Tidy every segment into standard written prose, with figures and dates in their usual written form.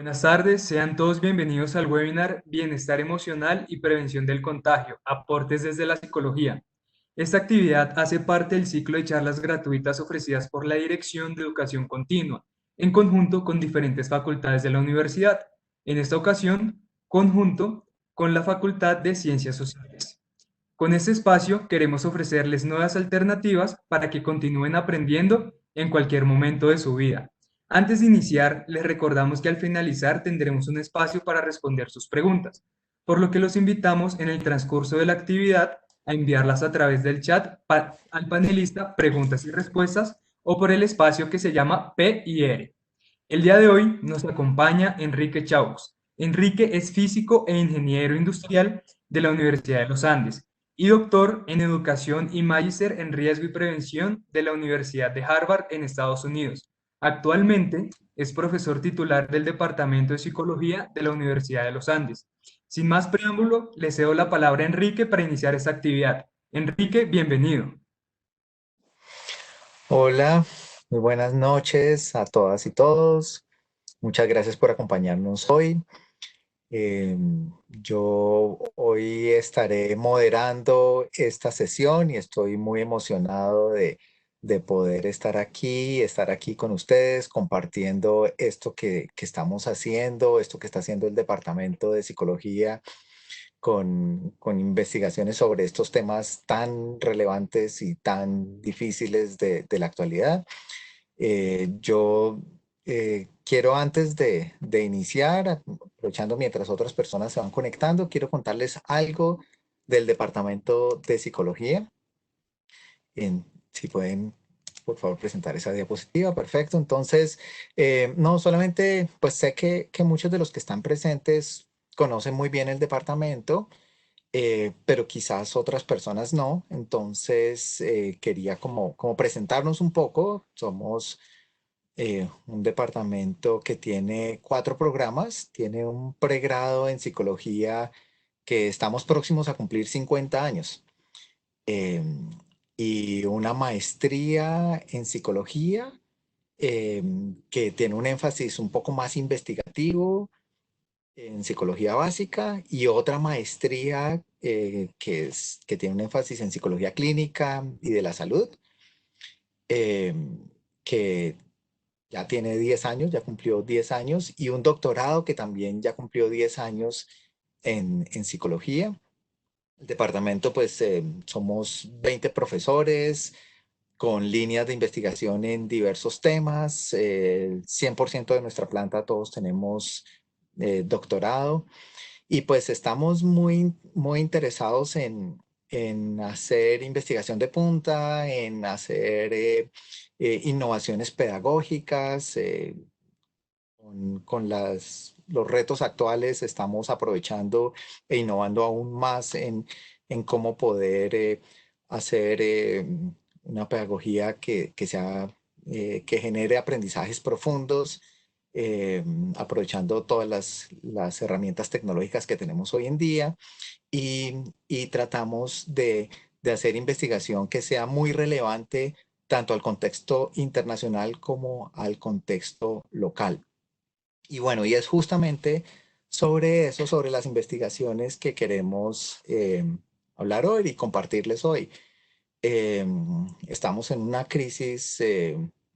Buenas tardes, sean todos bienvenidos al webinar Bienestar Emocional y Prevención del Contagio, aportes desde la psicología. Esta actividad hace parte del ciclo de charlas gratuitas ofrecidas por la Dirección de Educación Continua, en conjunto con diferentes facultades de la universidad, en esta ocasión, conjunto con la Facultad de Ciencias Sociales. Con este espacio queremos ofrecerles nuevas alternativas para que continúen aprendiendo en cualquier momento de su vida. Antes de iniciar, les recordamos que al finalizar tendremos un espacio para responder sus preguntas, por lo que los invitamos en el transcurso de la actividad a enviarlas a través del chat al panelista preguntas y respuestas o por el espacio que se llama P y R. El día de hoy nos acompaña Enrique Chaux. Enrique es físico e ingeniero industrial de la Universidad de los Andes y doctor en educación y magíster en riesgo y prevención de la Universidad de Harvard en Estados Unidos. Actualmente es profesor titular del Departamento de Psicología de la Universidad de los Andes. Sin más preámbulo, le cedo la palabra a Enrique para iniciar esta actividad. Enrique, bienvenido. Hola, muy buenas noches a todas y todos. Muchas gracias por acompañarnos hoy. Yo hoy estaré moderando esta sesión y estoy muy emocionado de poder estar aquí con ustedes, compartiendo esto que estamos haciendo, esto que está haciendo el Departamento de Psicología con investigaciones sobre estos temas tan relevantes y tan difíciles de la actualidad. Yo quiero antes de iniciar, aprovechando mientras otras personas se van conectando, quiero contarles algo del Departamento de Psicología. Si pueden, por favor, presentar esa diapositiva. Perfecto. Entonces, no solamente, pues sé que muchos de los que están presentes conocen muy bien el departamento, pero quizás otras personas no. Entonces, quería como presentarnos un poco. Somos un departamento que tiene 4 programas. Tiene un pregrado en psicología que estamos próximos a cumplir 50 años. Y una maestría en psicología que tiene un énfasis un poco más investigativo en psicología básica y otra maestría que tiene un énfasis en psicología clínica y de la salud, eh, que ya tiene 10 años, ya cumplió 10 años, y un doctorado que también ya cumplió 10 años en psicología. El departamento, pues somos 20 profesores con líneas de investigación en diversos temas. El 100% de nuestra planta todos tenemos doctorado. Y pues estamos muy interesados en hacer investigación de punta, en hacer innovaciones pedagógicas. Con los retos actuales estamos aprovechando e innovando aún más en cómo poder hacer una pedagogía que genere aprendizajes profundos, eh, aprovechando todas las herramientas tecnológicas que tenemos hoy en día y tratamos de hacer investigación que sea muy relevante tanto al contexto internacional como al contexto local. Y bueno, y es justamente sobre eso, sobre las investigaciones que queremos hablar hoy y compartirles hoy. Estamos en una crisis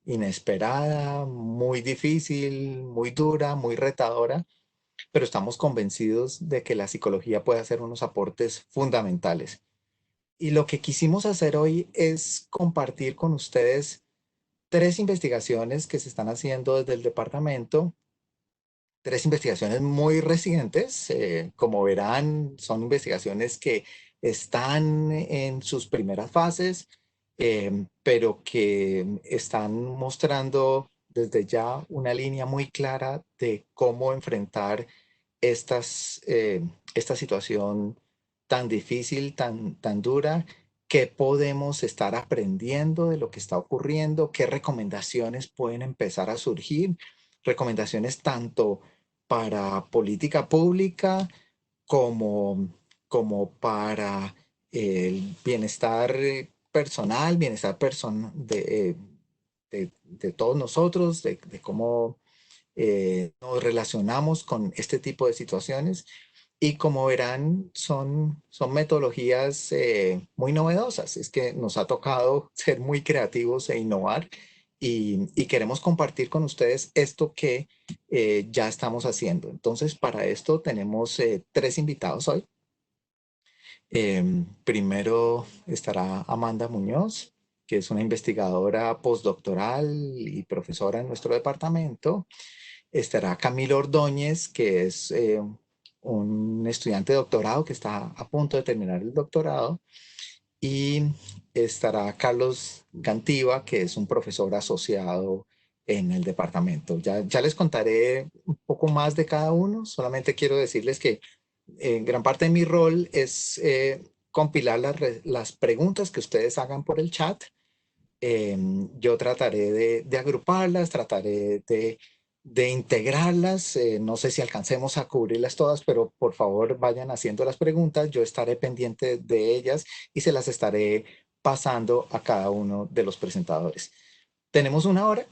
inesperada, muy difícil, muy dura, muy retadora, pero estamos convencidos de que la psicología puede hacer unos aportes fundamentales. Y lo que quisimos hacer hoy es compartir con ustedes 3 investigaciones que se están haciendo desde el departamento, 3 investigaciones muy recientes. Como verán, son investigaciones que están en sus primeras fases, pero que están mostrando desde ya una línea muy clara de cómo enfrentar esta situación tan difícil, tan dura. ¿Qué podemos estar aprendiendo de lo que está ocurriendo? ¿Qué recomendaciones pueden empezar a surgir? Recomendaciones tanto para política pública como, como para el bienestar personal, bienestar de todos nosotros, de cómo nos relacionamos con este tipo de situaciones y como verán, son metodologías muy novedosas. Es que nos ha tocado ser muy creativos e innovar y queremos compartir con ustedes esto que ya estamos haciendo. Entonces, para esto tenemos tres invitados hoy. Primero estará Amanda Muñoz, que es una investigadora postdoctoral y profesora en nuestro departamento. Estará Camilo Ordóñez, que es un estudiante de doctorado que está a punto de terminar el doctorado. Y estará Carlos Gantiva, que es un profesor asociado en el departamento. Ya les contaré un poco más de cada uno. Solamente quiero decirles que gran parte de mi rol es compilar las preguntas que ustedes hagan por el chat. Yo trataré de agruparlas, trataré de integrarlas. No sé si alcancemos a cubrirlas todas, pero por favor vayan haciendo las preguntas. Yo estaré pendiente de ellas y se las estaré pasando a cada uno de los presentadores. Tenemos una hora,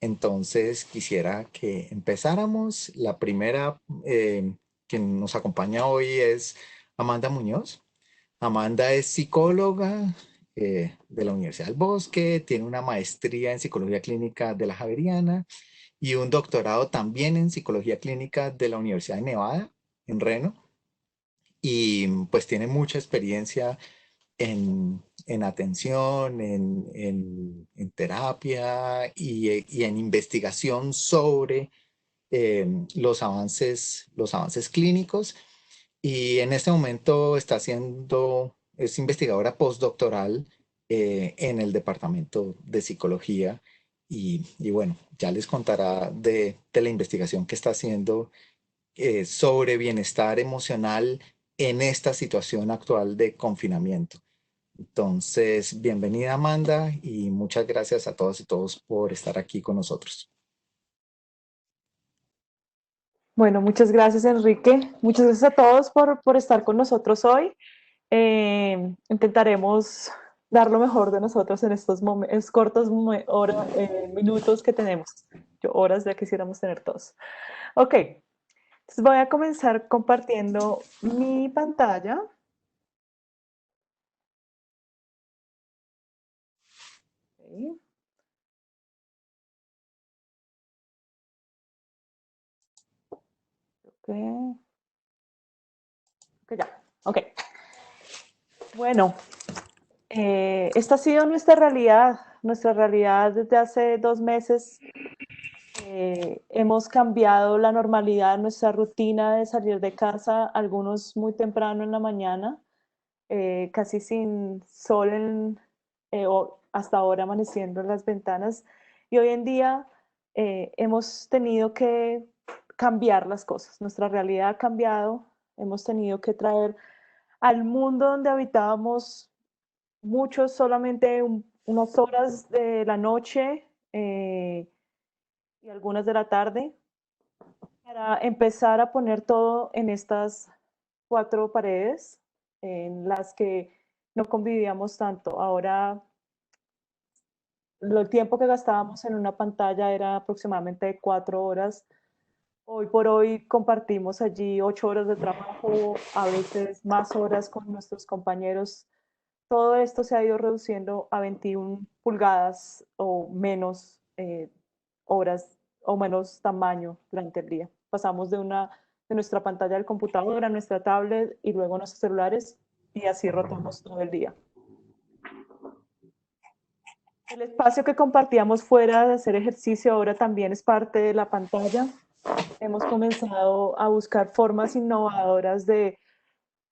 entonces quisiera que empezáramos. La primera que nos acompaña hoy es Amanda Muñoz. Amanda es psicóloga de la Universidad del Bosque, tiene una maestría en psicología clínica de la Javeriana y un doctorado también en psicología clínica de la Universidad de Nevada, en Reno, y pues tiene mucha experiencia en atención, en terapia y en investigación sobre los avances clínicos. Y en este momento es investigadora postdoctoral en el departamento de psicología. Y bueno, ya les contará de la investigación que está haciendo sobre bienestar emocional en esta situación actual de confinamiento. Entonces, bienvenida Amanda y muchas gracias a todas y todos por estar aquí con nosotros. Bueno, muchas gracias, Enrique. Muchas gracias a todos por estar con nosotros hoy. Intentaremos dar lo mejor de nosotros en estos cortos minutos que tenemos. Yo, horas ya quisiéramos tener todos. Ok, entonces voy a comenzar compartiendo mi pantalla. Ok, ok, ok, ya. Ok. Bueno, esta ha sido nuestra realidad. Nuestra realidad desde hace 2 meses. Hemos cambiado la normalidad, nuestra rutina de salir de casa, algunos muy temprano en la mañana, casi sin sol o hasta ahora amaneciendo en las ventanas. Y hoy en día hemos tenido que cambiar las cosas. Nuestra realidad ha cambiado. Hemos tenido que traer al mundo donde habitábamos muchos solamente unas horas de la noche y algunas de la tarde para empezar a poner todo en estas 4 paredes en las que no convivíamos tanto. Ahora, el tiempo que gastábamos en una pantalla era aproximadamente de 4 horas. Hoy por hoy compartimos allí 8 horas de trabajo, a veces más horas con nuestros compañeros. Todo esto se ha ido reduciendo a 21 pulgadas o menos horas o menos tamaño durante el día. Pasamos de nuestra pantalla del computador a nuestra tablet y luego a nuestros celulares y así rotamos todo el día. El espacio que compartíamos fuera de hacer ejercicio ahora también es parte de la pantalla. Hemos comenzado a buscar formas innovadoras de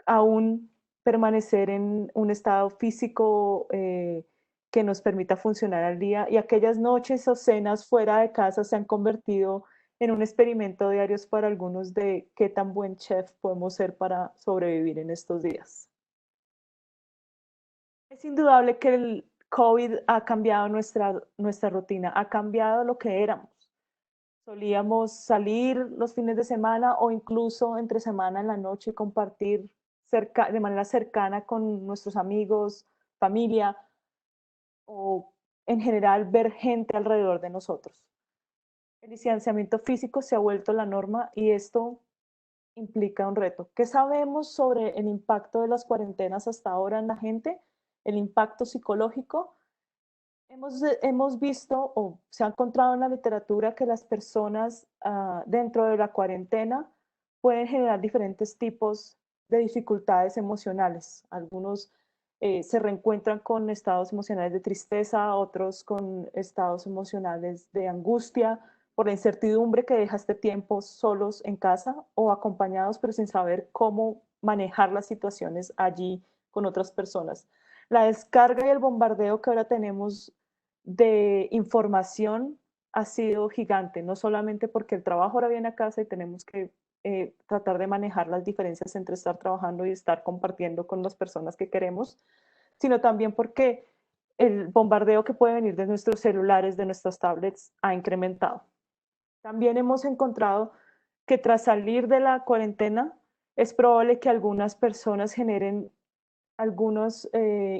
aún permanecer en un estado físico que nos permita funcionar al día y aquellas noches o cenas fuera de casa se han convertido en un experimento diario para algunos de qué tan buen chef podemos ser para sobrevivir en estos días. Es indudable que el COVID ha cambiado nuestra rutina, ha cambiado lo que éramos. Solíamos salir los fines de semana o incluso entre semana en la noche y compartir de manera cercana con nuestros amigos, familia o en general ver gente alrededor de nosotros. El distanciamiento físico se ha vuelto la norma y esto implica un reto. ¿Qué sabemos sobre el impacto de las cuarentenas hasta ahora en la gente? El impacto psicológico. Hemos visto o se ha encontrado en la literatura que las personas dentro de la cuarentena pueden generar diferentes tipos de dificultades emocionales. Algunos se reencuentran con estados emocionales de tristeza, otros con estados emocionales de angustia por la incertidumbre que deja este tiempo solos en casa o acompañados, pero sin saber cómo manejar las situaciones allí con otras personas. La descarga y el bombardeo que ahora tenemos de información ha sido gigante, no solamente porque el trabajo ahora viene a casa y tenemos que tratar de manejar las diferencias entre estar trabajando y estar compartiendo con las personas que queremos, sino también porque el bombardeo que puede venir de nuestros celulares, de nuestras tablets, ha incrementado. También hemos encontrado que tras salir de la cuarentena es probable que algunas personas generen algunos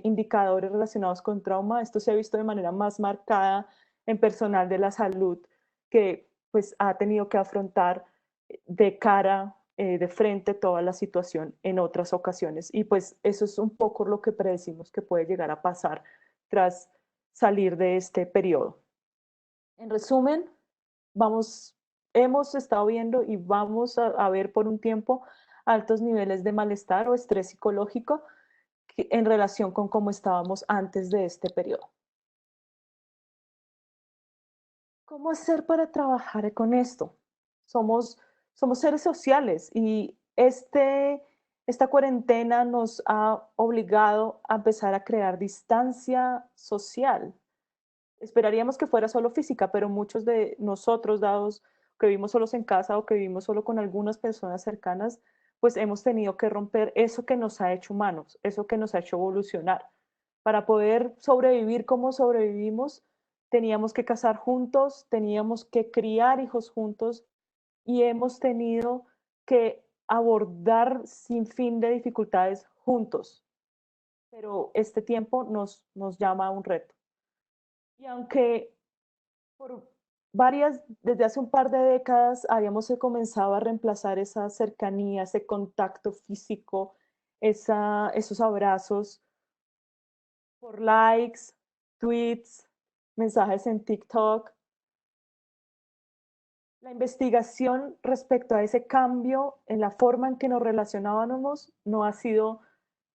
indicadores relacionados con trauma. Esto se ha visto de manera más marcada en personal de la salud que pues ha tenido que afrontar de cara, de frente toda la situación en otras ocasiones. Y pues eso es un poco lo que predecimos que puede llegar a pasar tras salir de este periodo. En resumen, hemos estado viendo y vamos a ver por un tiempo altos niveles de malestar o estrés psicológico en relación con cómo estábamos antes de este periodo. ¿Cómo hacer para trabajar con esto? Somos, somos seres sociales y esta cuarentena nos ha obligado a empezar a crear distancia social. Esperaríamos que fuera solo física, pero muchos de nosotros, dados que vivimos solos en casa o que vivimos solo con algunas personas cercanas, pues hemos tenido que romper eso que nos ha hecho humanos, eso que nos ha hecho evolucionar. Para poder sobrevivir como sobrevivimos, teníamos que casar juntos, teníamos que criar hijos juntos y hemos tenido que abordar sin fin de dificultades juntos. Pero este tiempo nos llama a un reto. Y aunque por desde hace un par de décadas habíamos comenzado a reemplazar esa cercanía, ese contacto físico, esos abrazos por likes, tweets, mensajes en TikTok. La investigación respecto a ese cambio en la forma en que nos relacionábamos no ha sido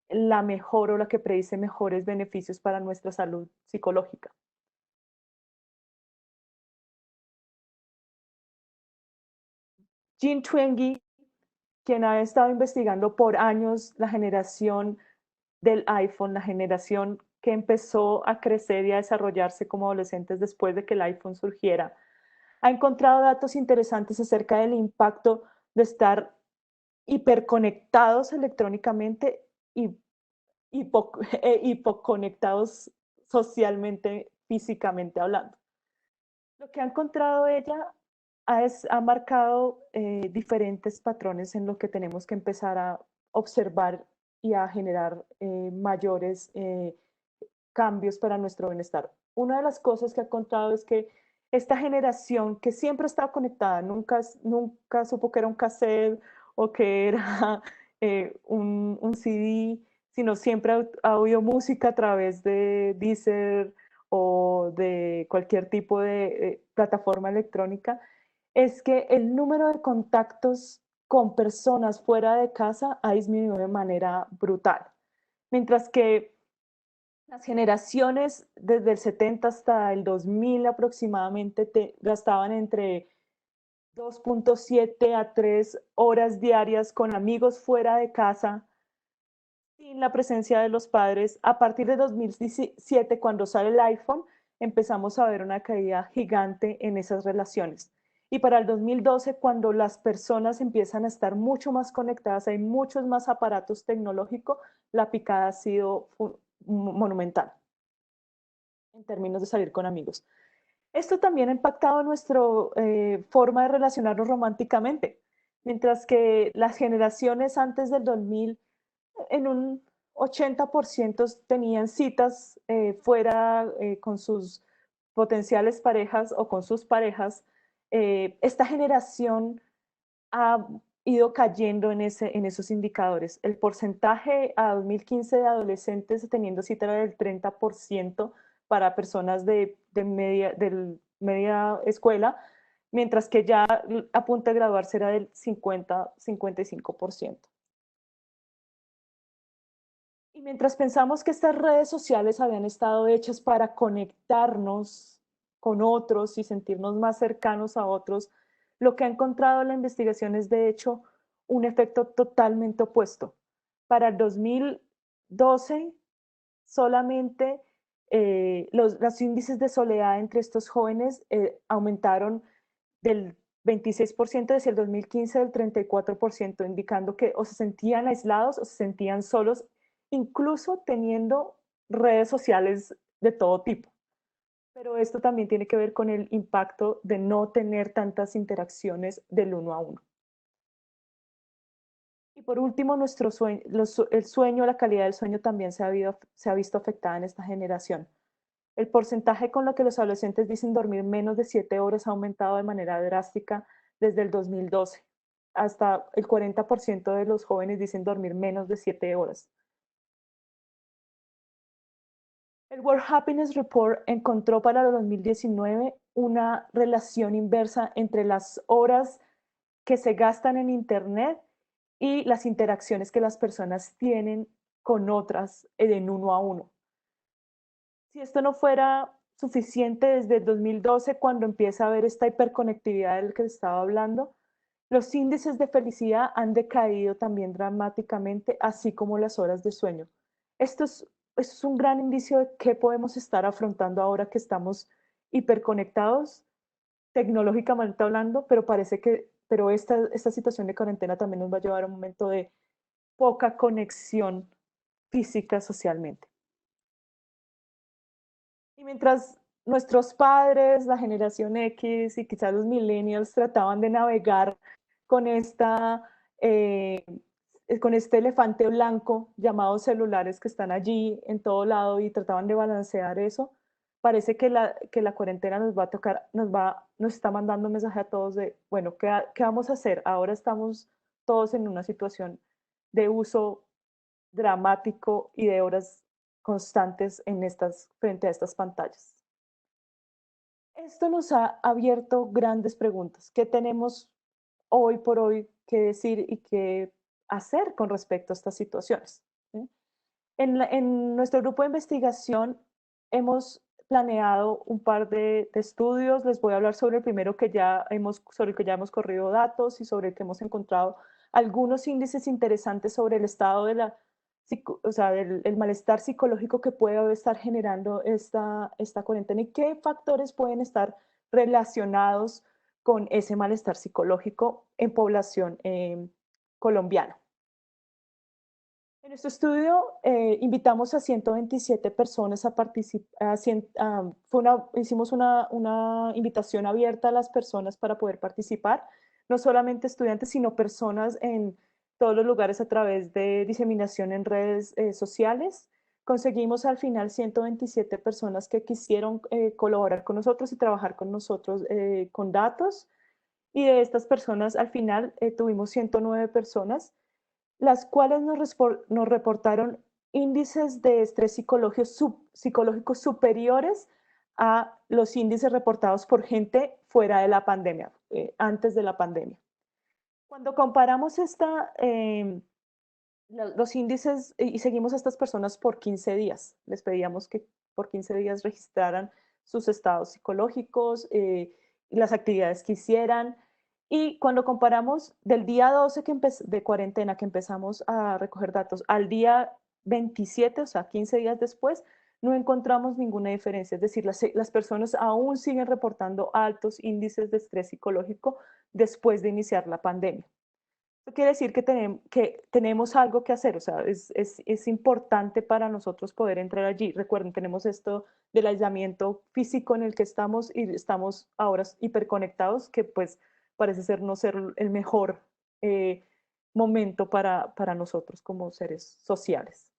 la mejor o la que predice mejores beneficios para nuestra salud psicológica. Jean Twenge, quien ha estado investigando por años la generación del iPhone, la generación que empezó a crecer y a desarrollarse como adolescentes después de que el iPhone surgiera, ha encontrado datos interesantes acerca del impacto de estar hiperconectados electrónicamente y hipoconectados socialmente, físicamente hablando. Lo que ha encontrado ella ha marcado diferentes patrones en lo que tenemos que empezar a observar y a generar mayores cambios para nuestro bienestar. Una de las cosas que ha encontrado es que esta generación que siempre estaba conectada, nunca supo que era un cassette o que era un CD, sino siempre ha oído música a través de Deezer o de cualquier tipo de plataforma electrónica, es que el número de contactos con personas fuera de casa ha disminuido de manera brutal. Mientras que las generaciones desde el 70 hasta el 2000 aproximadamente gastaban entre 2.7 a 3 horas diarias con amigos fuera de casa, sin la presencia de los padres. A partir de 2017, cuando sale el iPhone, empezamos a ver una caída gigante en esas relaciones. Y para el 2012, cuando las personas empiezan a estar mucho más conectadas, hay muchos más aparatos tecnológicos, la picada ha sido monumental en términos de salir con amigos. Esto también ha impactado nuestra forma de relacionarnos románticamente. Mientras que las generaciones antes del 2000 en un 80% tenían citas fuera con sus potenciales parejas o con sus parejas esta generación ha ido cayendo en esos indicadores. El porcentaje a 2015 de adolescentes teniendo cita era del 30% para personas de media escuela, mientras que ya a punto de graduarse era del 50-55%. Y mientras pensamos que estas redes sociales habían estado hechas para conectarnos con otros y sentirnos más cercanos a otros, lo que ha encontrado la investigación es de hecho un efecto totalmente opuesto. Para el 2012, solamente los índices de soledad entre estos jóvenes aumentaron del 26% hacia el 2015 del 34%, indicando que o se sentían aislados o se sentían solos, incluso teniendo redes sociales de todo tipo. Pero esto también tiene que ver con el impacto de no tener tantas interacciones del uno a uno. Y por último, el sueño, la calidad del sueño también se ha visto afectada en esta generación. El porcentaje con lo que los adolescentes dicen dormir menos de 7 horas ha aumentado de manera drástica desde el 2012. Hasta el 40% de los jóvenes dicen dormir menos de 7 horas. El World Happiness Report encontró para el 2019 una relación inversa entre las horas que se gastan en Internet y las interacciones que las personas tienen con otras en uno a uno. Si esto no fuera suficiente desde el 2012, cuando empieza a haber esta hiperconectividad del que estaba hablando, los índices de felicidad han decaído también dramáticamente, así como las horas de sueño. Esto es un gran indicio de qué podemos estar afrontando ahora que estamos hiperconectados, tecnológicamente hablando, pero parece que esta situación de cuarentena también nos va a llevar a un momento de poca conexión física socialmente. Y mientras nuestros padres, la generación X y quizás los millennials trataban de navegar con, con este elefante blanco llamado celulares que están allí en todo lado y trataban de balancear eso, parece que la cuarentena nos va a tocar, nos está mandando un mensaje a todos de, bueno, ¿qué vamos a hacer? Ahora estamos todos en una situación de uso dramático y de horas constantes frente a estas pantallas. Esto nos ha abierto grandes preguntas. ¿Qué tenemos hoy por hoy que decir y qué hacer con respecto a estas situaciones? ¿Sí? En nuestro grupo de investigación hemos planeado un par de estudios. Les voy a hablar sobre el primero sobre el que ya hemos corrido datos y sobre el que hemos encontrado algunos índices interesantes sobre el estado de del malestar psicológico que puede estar generando esta cuarentena y qué factores pueden estar relacionados con ese malestar psicológico en población colombiana. En nuestro estudio invitamos a 127 personas a participar, hicimos una invitación abierta a las personas para poder participar, no solamente estudiantes, sino personas en todos los lugares a través de diseminación en redes sociales. Conseguimos al final 127 personas que quisieron colaborar con nosotros y trabajar con nosotros con datos. Y de estas personas, al final tuvimos 109 personas las cuales nos reportaron índices de estrés psicológico superiores a los índices reportados por gente fuera de la pandemia, antes de la pandemia. Cuando comparamos los índices y seguimos a estas personas por 15 días, les pedíamos que por 15 días registraran sus estados psicológicos, las actividades que hicieran, y cuando comparamos del día 12 de cuarentena que empezamos a recoger datos al día 27, o sea, 15 días después, no encontramos ninguna diferencia. Es decir, las personas aún siguen reportando altos índices de estrés psicológico después de iniciar la pandemia. Eso quiere decir que tenemos algo que hacer, o sea, es importante para nosotros poder entrar allí. Recuerden, tenemos esto del aislamiento físico en el que estamos y estamos ahora hiperconectados, que pues parece ser no ser el mejor momento para nosotros como seres sociales.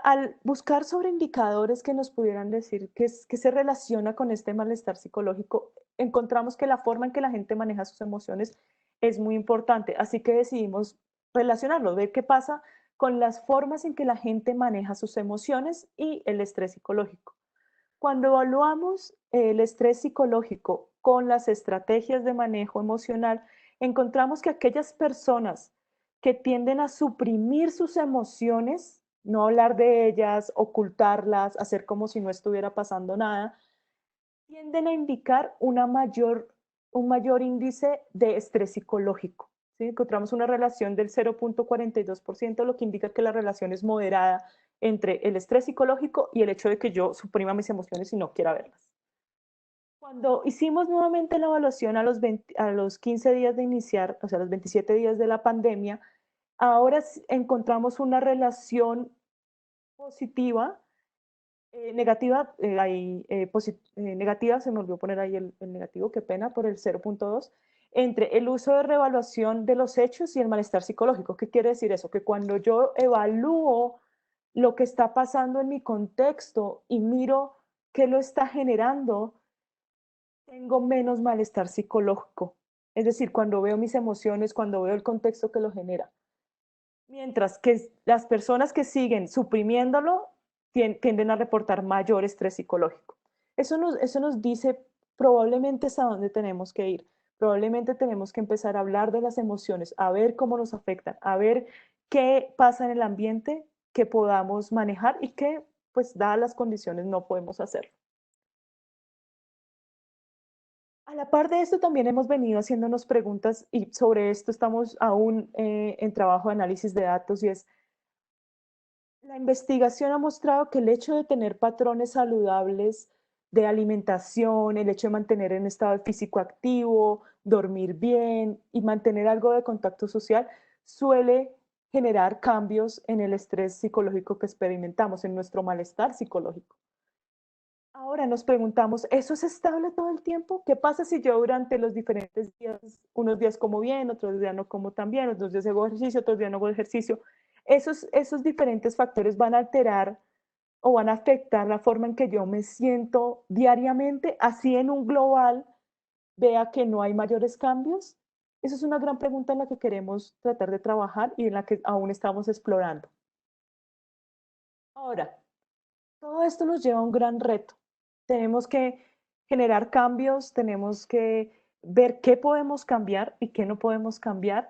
Al buscar sobre indicadores que nos pudieran decir qué se relaciona con este malestar psicológico, encontramos que la forma en que la gente maneja sus emociones es muy importante. Así que decidimos relacionarlo, ver qué pasa con las formas en que la gente maneja sus emociones y el estrés psicológico. Cuando evaluamos el estrés psicológico con las estrategias de manejo emocional, encontramos que aquellas personas que tienden a suprimir sus emociones, no hablar de ellas, ocultarlas, hacer como si no estuviera pasando nada, tienden a indicar un mayor índice de estrés psicológico. ¿Sí? Encontramos una relación del 0,42%, lo que indica que la relación es moderada entre el estrés psicológico y el hecho de que yo suprima mis emociones y no quiera verlas. Cuando hicimos nuevamente la evaluación a los 15 días de iniciar, o sea, los 27 días de la pandemia, ahora encontramos una relación positiva, negativa, negativa, se me olvidó poner ahí el negativo, qué pena, por el 0,2, entre el uso de reevaluación de los hechos y el malestar psicológico. ¿Qué quiere decir eso? Que cuando yo evalúo lo que está pasando en mi contexto y miro qué lo está generando, tengo menos malestar psicológico. Es decir, cuando veo mis emociones, cuando veo el contexto que lo genera. Mientras que las personas que siguen suprimiéndolo tienden a reportar mayor estrés psicológico. Eso nos dice probablemente es a dónde tenemos que ir. Probablemente tenemos que empezar a hablar de las emociones, a ver cómo nos afectan, a ver qué pasa en el ambiente que podamos manejar y que, pues, dadas las condiciones, no podemos hacerlo. A la par de esto, también hemos venido haciéndonos preguntas y sobre esto estamos aún en trabajo de análisis de datos y es, la investigación ha mostrado que el hecho de tener patrones saludables de alimentación, el hecho de mantener un estado físico activo, dormir bien y mantener algo de contacto social suele generar cambios en el estrés psicológico que experimentamos, en nuestro malestar psicológico. Ahora nos preguntamos, ¿eso es estable todo el tiempo? ¿Qué pasa si yo durante los diferentes días, unos días como bien, otros días no como tan bien, otros días hago ejercicio, otros días no hago ejercicio? Esos diferentes factores van a alterar o van a afectar la forma en que yo me siento diariamente, así en un global vea que no hay mayores cambios. Esa es una gran pregunta en la que queremos tratar de trabajar y en la que aún estamos explorando. Ahora, todo esto nos lleva a un gran reto. Tenemos que generar cambios, tenemos que ver qué podemos cambiar y qué no podemos cambiar.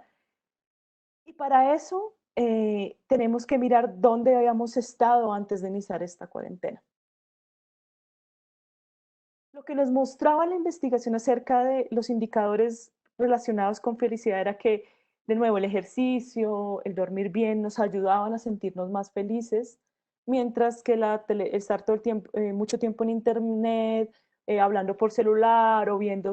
Y para eso tenemos que mirar dónde habíamos estado antes de iniciar esta cuarentena. Lo que nos mostraba la investigación acerca de los indicadores relacionados con felicidad era que, de nuevo, el ejercicio, el dormir bien nos ayudaban a sentirnos más felices, mientras que estar todo el tiempo, mucho tiempo en internet, hablando por celular o viendo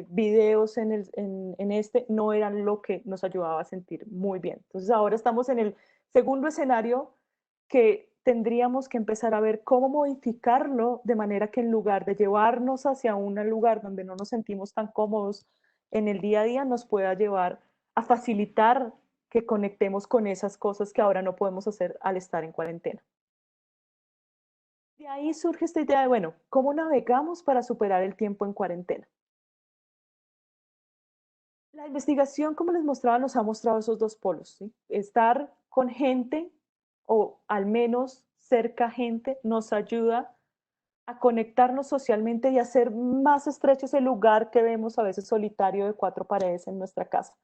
videos en este, no eran lo que nos ayudaba a sentir muy bien. Entonces ahora estamos en el segundo escenario que tendríamos que empezar a ver cómo modificarlo de manera que en lugar de llevarnos hacia un lugar donde no nos sentimos tan cómodos en el día a día, nos pueda llevar a facilitar que conectemos con esas cosas que ahora no podemos hacer al estar en cuarentena. De ahí surge esta idea de, bueno, ¿cómo navegamos para superar el tiempo en cuarentena? La investigación, como les mostraba, nos ha mostrado esos dos polos, ¿sí? Estar con gente o al menos cerca gente nos ayuda a conectarnos socialmente y a hacer más estrecho ese lugar que vemos a veces solitario de cuatro paredes en nuestra casa.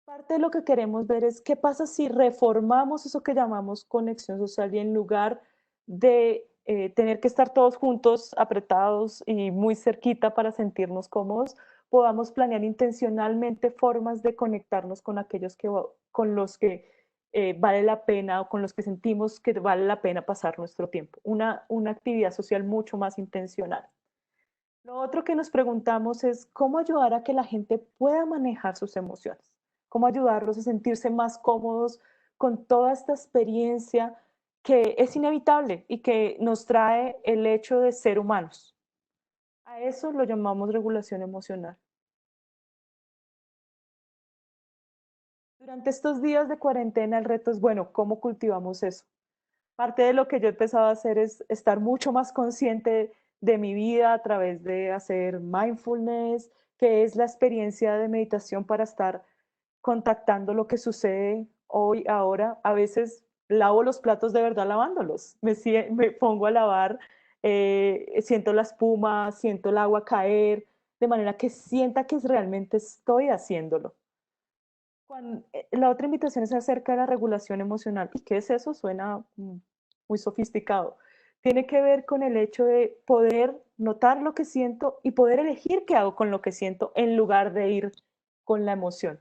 Parte de lo que queremos ver es qué pasa si reformamos eso que llamamos conexión social y en lugar de tener que estar todos juntos, apretados y muy cerquita para sentirnos cómodos, podamos planear intencionalmente formas de conectarnos con aquellos con los que vale la pena o con los que sentimos que vale la pena pasar nuestro tiempo. Una actividad social mucho más intencional. Lo otro que nos preguntamos es cómo ayudar a que la gente pueda manejar sus emociones, cómo ayudarlos a sentirse más cómodos con toda esta experiencia que es inevitable y que nos trae el hecho de ser humanos. A eso lo llamamos regulación emocional. Durante estos días de cuarentena, el reto es, bueno, ¿cómo cultivamos eso? Parte de lo que yo he empezado a hacer es estar mucho más consciente de mi vida a través de hacer mindfulness, que es la experiencia de meditación para estar contactando lo que sucede hoy, ahora. A veces lavo los platos de verdad lavándolos. Me pongo a lavar, siento la espuma, siento el agua caer, de manera que sienta que realmente estoy haciéndolo. La otra invitación es acerca de la regulación emocional. ¿Y qué es eso? Suena muy sofisticado. Tiene que ver con el hecho de poder notar lo que siento y poder elegir qué hago con lo que siento en lugar de ir con la emoción.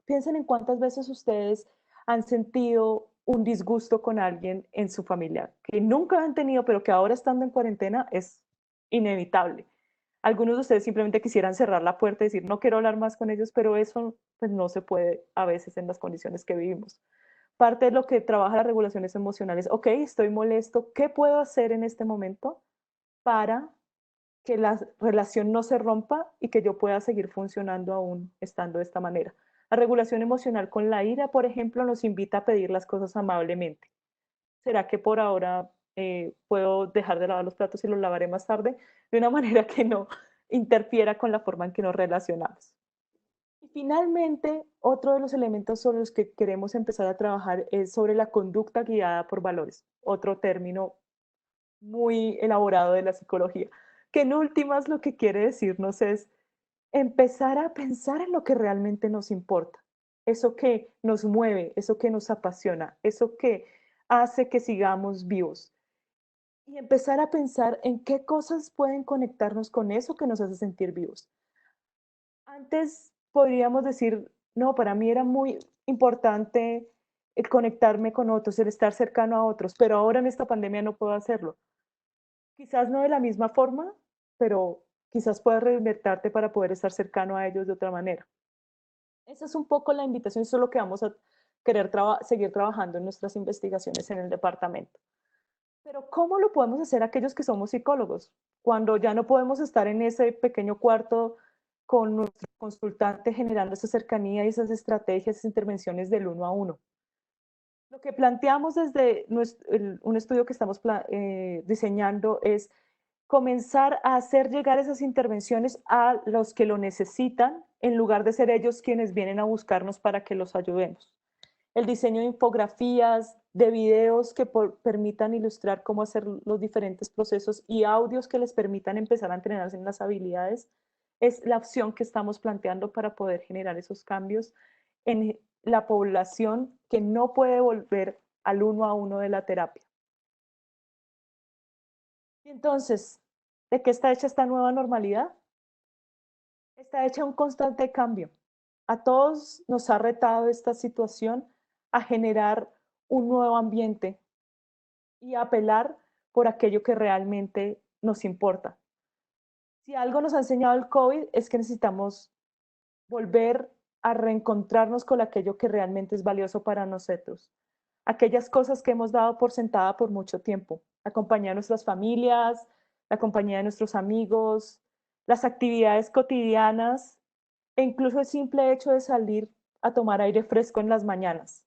Piensen en cuántas veces ustedes han sentido un disgusto con alguien en su familia que nunca han tenido, pero que ahora estando en cuarentena es inevitable. Algunos de ustedes simplemente quisieran cerrar la puerta y decir, no quiero hablar más con ellos, pero eso pues, no se puede a veces en las condiciones que vivimos. Parte de lo que trabaja las regulaciones emocionales, ok, estoy molesto, ¿qué puedo hacer en este momento para que la relación no se rompa y que yo pueda seguir funcionando aún estando de esta manera? La regulación emocional con la ira, por ejemplo, nos invita a pedir las cosas amablemente. ¿Será que por ahora puedo dejar de lavar los platos y los lavaré más tarde? De una manera que no interfiera con la forma en que nos relacionamos. Y finalmente, otro de los elementos sobre los que queremos empezar a trabajar es sobre la conducta guiada por valores, otro término muy elaborado de la psicología, que en últimas lo que quiere decirnos es empezar a pensar en lo que realmente nos importa, eso que nos mueve, eso que nos apasiona, eso que hace que sigamos vivos y empezar a pensar en qué cosas pueden conectarnos con eso que nos hace sentir vivos. Antes podríamos decir, no, para mí era muy importante el conectarme con otros, el estar cercano a otros, pero ahora en esta pandemia no puedo hacerlo. Quizás no de la misma forma, pero quizás puedas reinventarte para poder estar cercano a ellos de otra manera. Esa es un poco la invitación, eso es lo que vamos a querer seguir trabajando en nuestras investigaciones en el departamento. Pero ¿cómo lo podemos hacer aquellos que somos psicólogos? Cuando ya no podemos estar en ese pequeño cuarto con nuestro consultante generando esa cercanía y esas estrategias, esas intervenciones del uno a uno. Lo que planteamos desde un estudio que estamos diseñando es comenzar a hacer llegar esas intervenciones a los que lo necesitan en lugar de ser ellos quienes vienen a buscarnos para que los ayudemos. El diseño de infografías, de videos que permitan ilustrar cómo hacer los diferentes procesos y audios que les permitan empezar a entrenarse en las habilidades, es la opción que estamos planteando para poder generar esos cambios en la población que no puede volver al uno a uno de la terapia. Y entonces, ¿de qué está hecha esta nueva normalidad? Está hecha un constante cambio. A todos nos ha retado esta situación a generar un nuevo ambiente y a apelar por aquello que realmente nos importa. Si algo nos ha enseñado el COVID es que necesitamos volver a reencontrarnos con aquello que realmente es valioso para nosotros. Aquellas cosas que hemos dado por sentada por mucho tiempo. La compañía de nuestras familias, la compañía de nuestros amigos, las actividades cotidianas e incluso el simple hecho de salir a tomar aire fresco en las mañanas.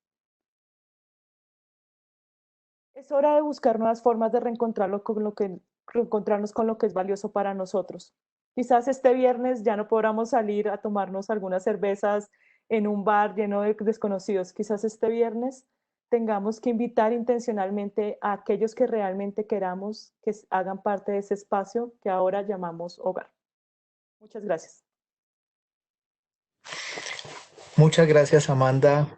Es hora de buscar nuevas formas de reencontrarnos con lo que es valioso para nosotros. Quizás este viernes ya no podamos salir a tomarnos algunas cervezas en un bar lleno de desconocidos. Quizás este viernes tengamos que invitar intencionalmente a aquellos que realmente queramos que hagan parte de ese espacio que ahora llamamos hogar. Muchas gracias. Muchas gracias, Amanda.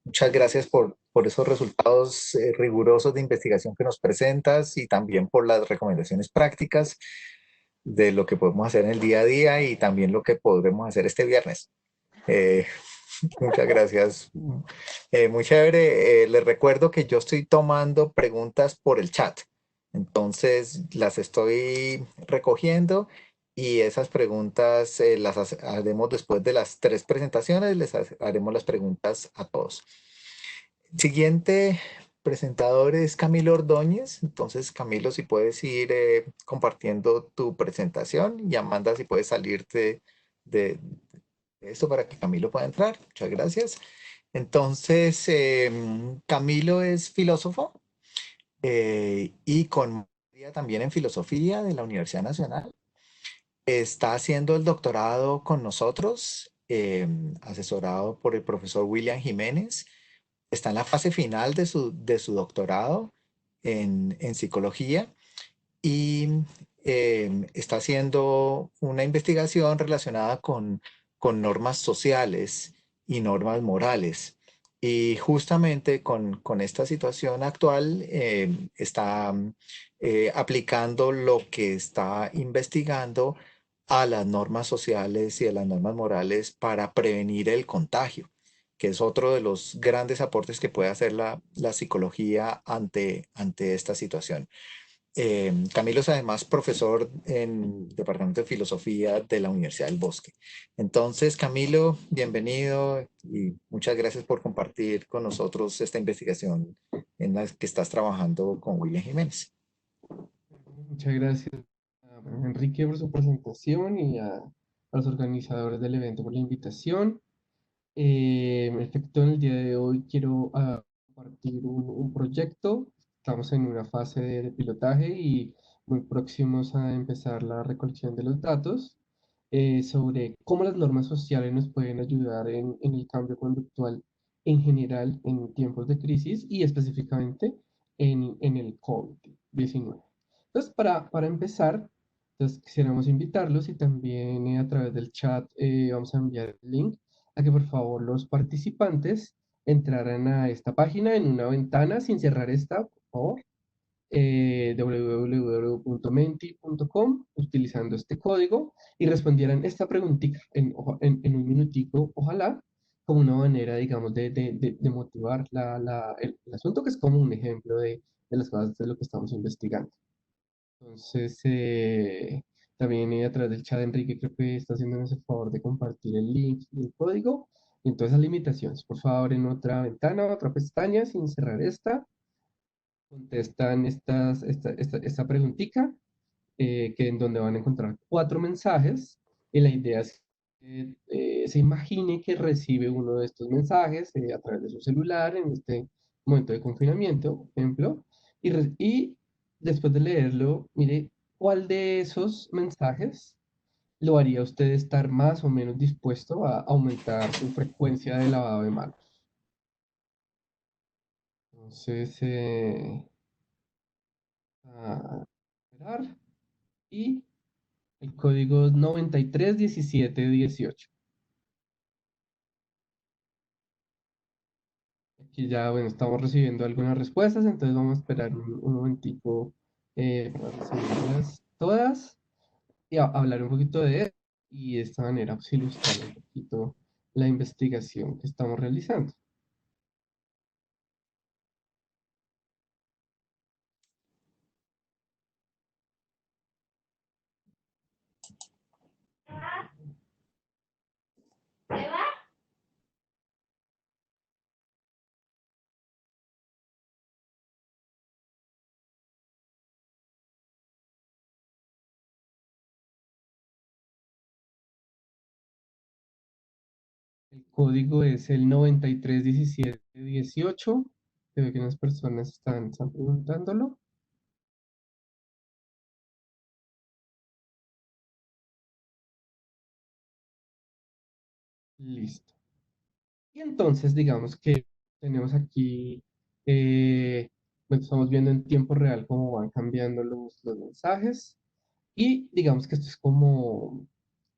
Muchas gracias por esos resultados rigurosos de investigación que nos presentas y también por las recomendaciones prácticas de lo que podemos hacer en el día a día y también lo que podremos hacer este viernes. Eh, Muchas gracias. Muy chévere. Les recuerdo que yo estoy tomando preguntas por el chat. Entonces las estoy recogiendo y esas preguntas haremos después de las 3 presentaciones. Haremos las preguntas a todos. Siguiente presentador es Camilo Ordóñez. Entonces, Camilo, si puedes ir compartiendo tu presentación y Amanda, si puedes salirte de esto para que Camilo pueda entrar. Muchas gracias. Entonces, Camilo es filósofo y con maestría también en filosofía de la Universidad Nacional. Está haciendo el doctorado con nosotros, asesorado por el profesor William Jiménez. Está en la fase final de su doctorado en psicología y está haciendo una investigación relacionada con normas sociales y normas morales. Y justamente con esta situación actual está aplicando lo que está investigando a las normas sociales y a las normas morales para prevenir el contagio, que es otro de los grandes aportes que puede hacer la psicología ante esta situación. Camilo es además profesor en el Departamento de Filosofía de la Universidad del Bosque. Entonces, Camilo, bienvenido y muchas gracias por compartir con nosotros esta investigación en la que estás trabajando con William Jiménez. Muchas gracias a Enrique por su presentación y a los organizadores del evento por la invitación. En efecto, en el día de hoy quiero compartir un proyecto. Estamos en una fase de pilotaje y muy próximos a empezar la recolección de los datos sobre cómo las normas sociales nos pueden ayudar en el cambio conductual en general en tiempos de crisis y específicamente en el COVID-19. Entonces, para empezar, entonces, quisiéramos invitarlos y también a través del chat vamos a enviar el link a que por favor los participantes entraran a esta página en una ventana sin cerrar esta, por favor, www.menti.com utilizando este código y respondieran esta preguntita en un minutico, ojalá, como una manera, digamos, de motivar el asunto, que es como un ejemplo de las cosas de lo que estamos investigando. Entonces, también a través del chat, Enrique creo que está haciéndonos el favor de compartir el link y el código. Y entonces, las limitaciones, por favor, en otra ventana, otra pestaña, sin cerrar esta, contestan esta preguntita, que en donde van a encontrar 4 mensajes. Y la idea es que se imagine que recibe uno de estos mensajes a través de su celular en este momento de confinamiento, por ejemplo, y después de leerlo, mire cuál de esos mensajes lo haría usted estar más o menos dispuesto a aumentar su frecuencia de lavado de manos. Entonces, a esperar y el código es 931718. Aquí ya, bueno, estamos recibiendo algunas respuestas, entonces vamos a esperar un momentico para recibirlas todas y hablar un poquito de eso y de esta manera pues, ilustrar un poquito la investigación que estamos realizando. El código es el 931718. Creo que unas personas están preguntándolo. Listo. Y entonces, digamos que tenemos aquí, bueno, estamos viendo en tiempo real cómo van cambiando los mensajes. Y digamos que esto es como,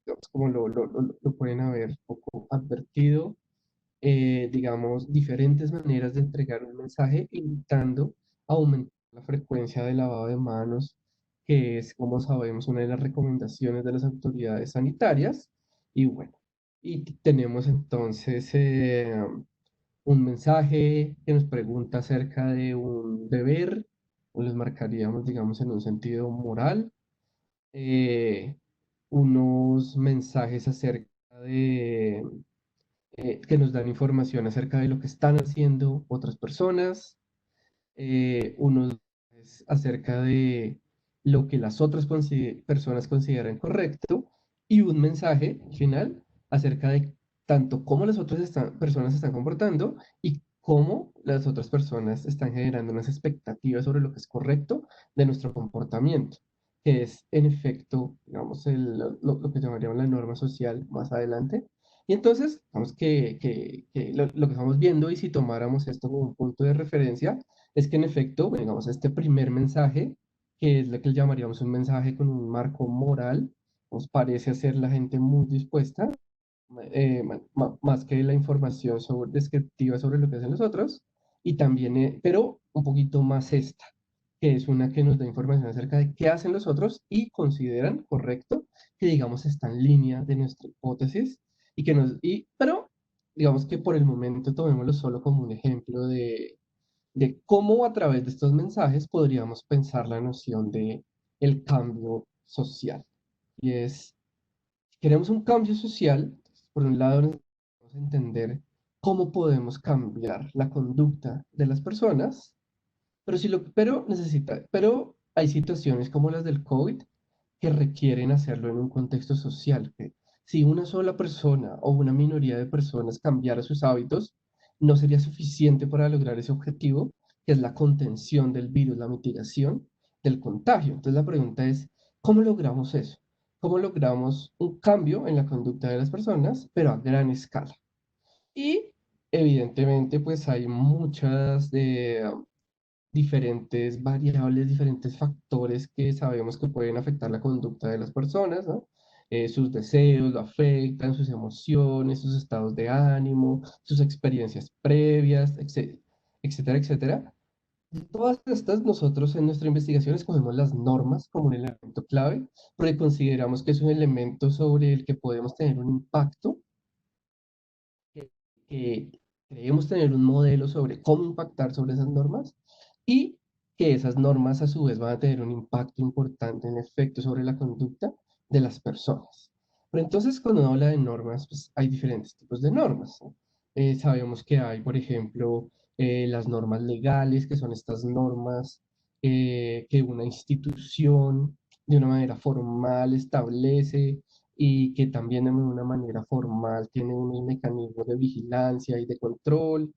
digamos, como lo pueden haber un poco advertido, digamos, diferentes maneras de entregar un mensaje, invitando a aumentar la frecuencia de lavado de manos, que es, como sabemos, una de las recomendaciones de las autoridades sanitarias. Y bueno, y tenemos entonces un mensaje que nos pregunta acerca de un deber, o les marcaríamos, digamos, en un sentido moral, eh, unos mensajes acerca de que nos dan información acerca de lo que están haciendo otras personas, unos mensajes acerca de lo que las otras personas consideran correcto y un mensaje final acerca de tanto cómo las otras personas se están comportando y cómo las otras personas están generando unas expectativas sobre lo que es correcto de nuestro comportamiento, que es en efecto, digamos, lo que llamaríamos la norma social más adelante. Y entonces, digamos que lo que estamos viendo, y si tomáramos esto como un punto de referencia, es que en efecto, digamos, este primer mensaje, que es lo que llamaríamos un mensaje con un marco moral, nos parece hacer la gente muy dispuesta, más que la información descriptiva sobre lo que hacen los otros, y también, pero un poquito más esta, que es una que nos da información acerca de qué hacen los otros y consideran correcto que, digamos, está en línea de nuestra hipótesis, pero digamos que por el momento tomémoslo solo como un ejemplo de cómo a través de estos mensajes podríamos pensar la noción de el cambio social. Y es, si queremos un cambio social, por un lado necesitamos entender cómo podemos cambiar la conducta de las personas, pero hay situaciones como las del COVID que requieren hacerlo en un contexto social, que si una sola persona o una minoría de personas cambiara sus hábitos, no sería suficiente para lograr ese objetivo, que es la contención del virus, la mitigación del contagio. Entonces la pregunta es, ¿cómo logramos eso? ¿Cómo logramos un cambio en la conducta de las personas, pero a gran escala? Y evidentemente, pues hay muchas diferentes variables, diferentes factores que sabemos que pueden afectar la conducta de las personas, ¿no? Sus deseos lo afectan, sus emociones, sus estados de ánimo, sus experiencias previas, etcétera, etcétera. De todas estas, nosotros en nuestra investigación escogemos las normas como un elemento clave, porque consideramos que es un elemento sobre el que podemos tener un impacto, que creemos tener un modelo sobre cómo impactar sobre esas normas y que esas normas a su vez van a tener un impacto importante en efecto sobre la conducta de las personas. Pero entonces cuando uno habla de normas, pues hay diferentes tipos de normas, ¿no? Sabemos que hay, por ejemplo, las normas legales, que son estas normas que una institución de una manera formal establece y que también de una manera formal tiene unos mecanismos de vigilancia y de control.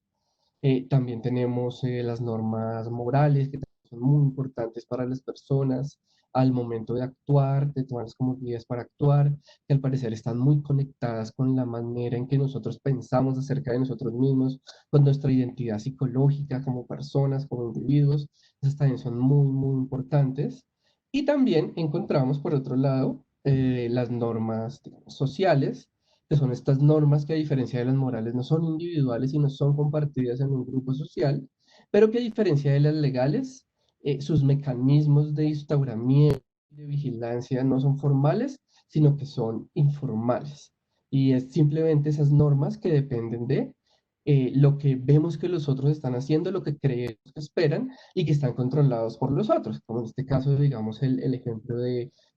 También tenemos las normas morales, que también son muy importantes para las personas al momento de actuar, de tomarlas como guías para actuar, que al parecer están muy conectadas con la manera en que nosotros pensamos acerca de nosotros mismos, con nuestra identidad psicológica como personas, como individuos. Esas también son muy, muy importantes. Y también encontramos, por otro lado, las normas, digamos, sociales, que son estas normas que a diferencia de las morales no son individuales y no son compartidas en un grupo social, pero que a diferencia de las legales, sus mecanismos de instauramiento y de vigilancia no son formales, sino que son informales. Y es simplemente esas normas que dependen de lo que vemos que los otros están haciendo, lo que creemos que esperan y que están controlados por los otros, como en este caso, digamos, el ejemplo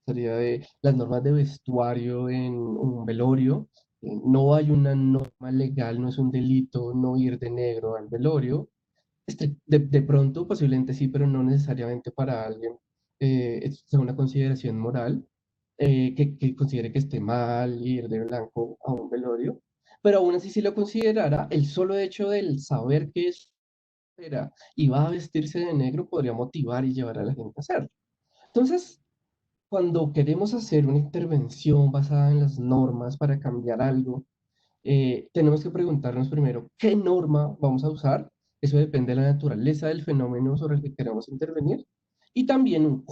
sería de las normas de vestuario en un velorio. No hay una norma legal, no es un delito no ir de negro al velorio. De pronto, posiblemente sí, pero no necesariamente para alguien. Es una consideración moral, que considere que esté mal ir de blanco a un velorio, pero aún así si lo considerara, el solo hecho del saber que es y va a vestirse de negro podría motivar y llevar a la gente a hacerlo. Entonces, cuando queremos hacer una intervención basada en las normas para cambiar algo, tenemos que preguntarnos primero qué norma vamos a usar. Eso depende de la naturaleza del fenómeno sobre el que queremos intervenir. Y también un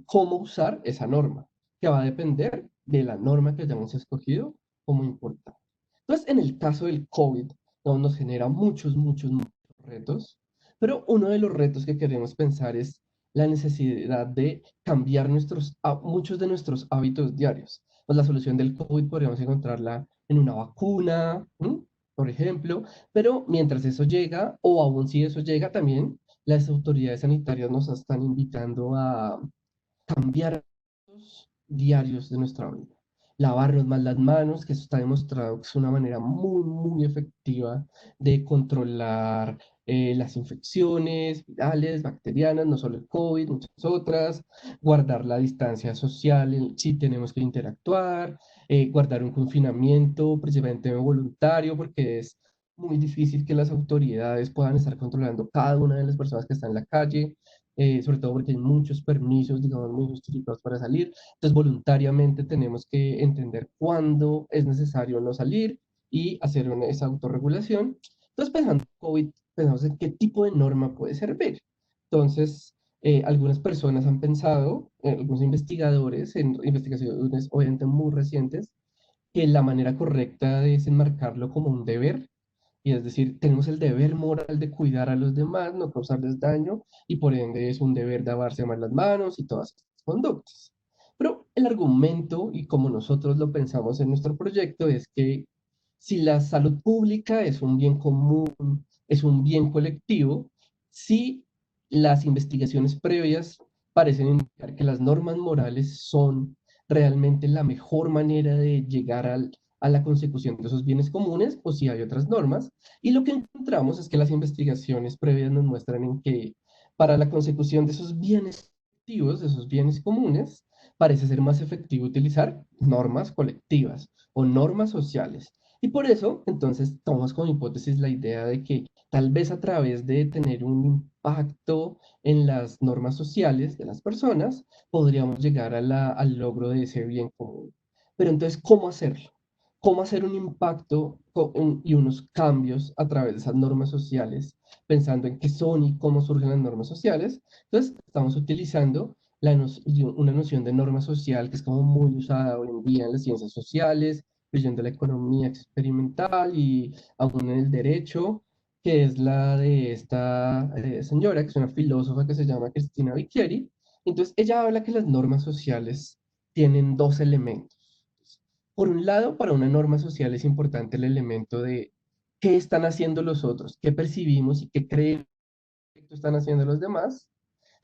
cómo usar esa norma, que va a depender de la norma que hayamos escogido como importante. Entonces, en el caso del COVID, ¿no? Nos genera muchos, muchos, muchos retos, pero uno de los retos que queremos pensar es la necesidad de cambiar muchos de nuestros hábitos diarios. Pues la solución del COVID podríamos encontrarla en una vacuna, ¿m? Por ejemplo, pero mientras eso llega, o aún si eso llega también, las autoridades sanitarias nos están invitando a cambiar hábitos diarios de nuestra vida. lavarnos más las manos, que eso está demostrado que es una manera muy, muy efectiva de controlar las infecciones virales, bacterianas, no solo el COVID, muchas otras, guardar la distancia social si tenemos que interactuar, guardar un confinamiento principalmente voluntario, porque es muy difícil que las autoridades puedan estar controlando cada una de las personas que están en la calle, sobre todo porque hay muchos permisos, digamos, muy justificados para salir. Entonces, voluntariamente tenemos que entender cuándo es necesario no salir y hacer esa autorregulación. Entonces, pensando en COVID, pensamos en qué tipo de norma puede servir. Entonces, algunas personas han pensado, algunos investigadores en investigaciones obviamente muy recientes, que la manera correcta es enmarcarlo como un deber, y es decir, tenemos el deber moral de cuidar a los demás, no causarles daño, y por ende es un deber lavarse más las manos y todas estas conductas. Pero el argumento, y como nosotros lo pensamos en nuestro proyecto, es que si la salud pública es un bien común, es un bien colectivo, si las investigaciones previas parecen indicar que las normas morales son realmente la mejor manera de llegar a la consecución de esos bienes comunes, o si hay otras normas. Y lo que encontramos es que las investigaciones previas nos muestran en que para la consecución de esos bienes colectivos, de esos bienes comunes, parece ser más efectivo utilizar normas colectivas o normas sociales. Y por eso, entonces, tomamos como hipótesis la idea de que tal vez a través de tener un impacto en las normas sociales de las personas, podríamos llegar al logro de ese bien común. Pero entonces, ¿cómo hacerlo? ¿Cómo hacer un impacto y unos cambios a través de esas normas sociales, pensando en qué son y cómo surgen las normas sociales? Entonces, estamos utilizando una noción de norma social que es como muy usada hoy en día en las ciencias sociales, incluyendo la economía experimental y aún en el derecho, que es la de esta señora, que es una filósofa que se llama Cristina Vicchieri. Entonces, ella habla que las normas sociales tienen dos elementos. Por un lado, para una norma social es importante el elemento de qué están haciendo los otros, qué percibimos y qué creemos que están haciendo los demás,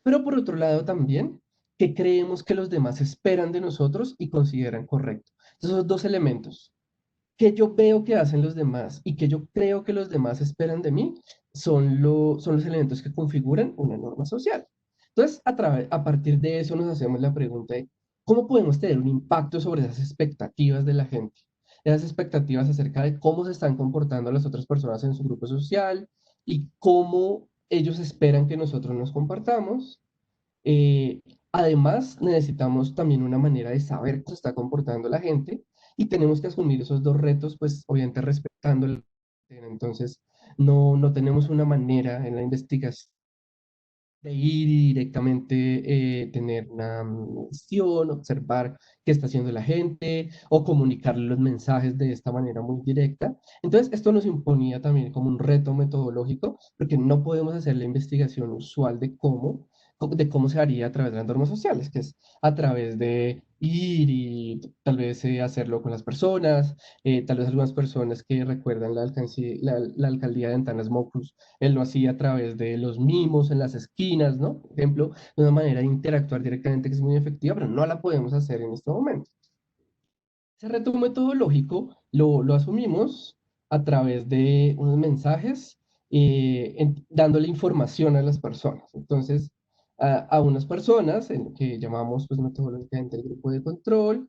pero por otro lado también, qué creemos que los demás esperan de nosotros y consideran correcto. Esos dos elementos, que yo veo que hacen los demás y que yo creo que los demás esperan de mí, son los elementos que configuran una norma social. Entonces, a partir de eso nos hacemos la pregunta de cómo podemos tener un impacto sobre esas expectativas de la gente, esas expectativas acerca de cómo se están comportando las otras personas en su grupo social y cómo ellos esperan que nosotros nos comportamos. eh, Además, necesitamos también una manera de saber cómo se está comportando la gente y tenemos que asumir esos dos retos, pues obviamente respetando el... Entonces, no tenemos una manera en la investigación de ir y directamente tener una visión, observar qué está haciendo la gente o comunicarle los mensajes de esta manera muy directa. Entonces, esto nos imponía también como un reto metodológico, porque no podemos hacer la investigación usual de cómo se haría a través de las normas sociales, que es a través de ir y tal vez hacerlo con las personas, tal vez algunas personas que recuerdan la alcaldía de Antanas Mocus, él lo hacía a través de los mimos en las esquinas, ¿no? Por ejemplo, de una manera de interactuar directamente que es muy efectiva, pero no la podemos hacer en este momento. Ese reto metodológico lo asumimos a través de unos mensajes, dándole información a las personas. Entonces, a unas personas, en lo que llamamos pues, metodológicamente el grupo de control,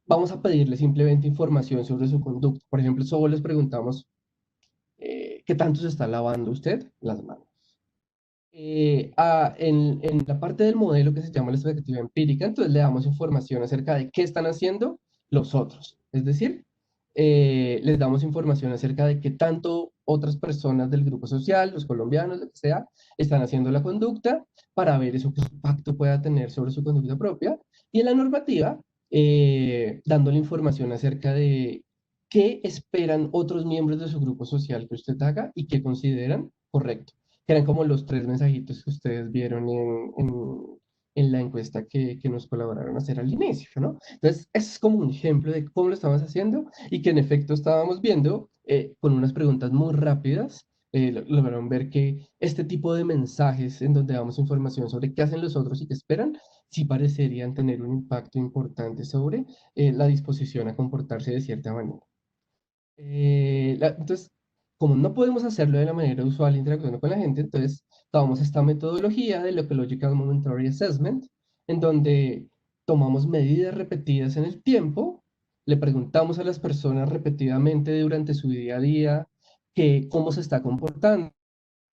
vamos a pedirle simplemente información sobre su conducta. Por ejemplo, solo les preguntamos, ¿qué tanto se está lavando usted las manos? En la parte del modelo que se llama la expectativa empírica, entonces le damos información acerca de qué están haciendo los otros. Es decir, les damos información acerca de qué tanto otras personas del grupo social, los colombianos, lo que sea, están haciendo la conducta para ver eso qué impacto pueda tener sobre su conducta propia. Y en la normativa, dándole información acerca de qué esperan otros miembros de su grupo social que usted haga y qué consideran correcto, que eran como los tres mensajitos que ustedes vieron en la encuesta que nos colaboraron a hacer al inicio, ¿no? Entonces, es como un ejemplo de cómo lo estamos haciendo y que en efecto estábamos viendo con unas preguntas muy rápidas, lograron ver que este tipo de mensajes en donde damos información sobre qué hacen los otros y qué esperan, sí parecerían tener un impacto importante sobre la disposición a comportarse de cierta manera. Entonces, como no podemos hacerlo de la manera usual interactuando con la gente, entonces tomamos esta metodología de Ecological Momentary Assessment, en donde tomamos medidas repetidas en el tiempo, le preguntamos a las personas repetidamente durante su día a día cómo se está comportando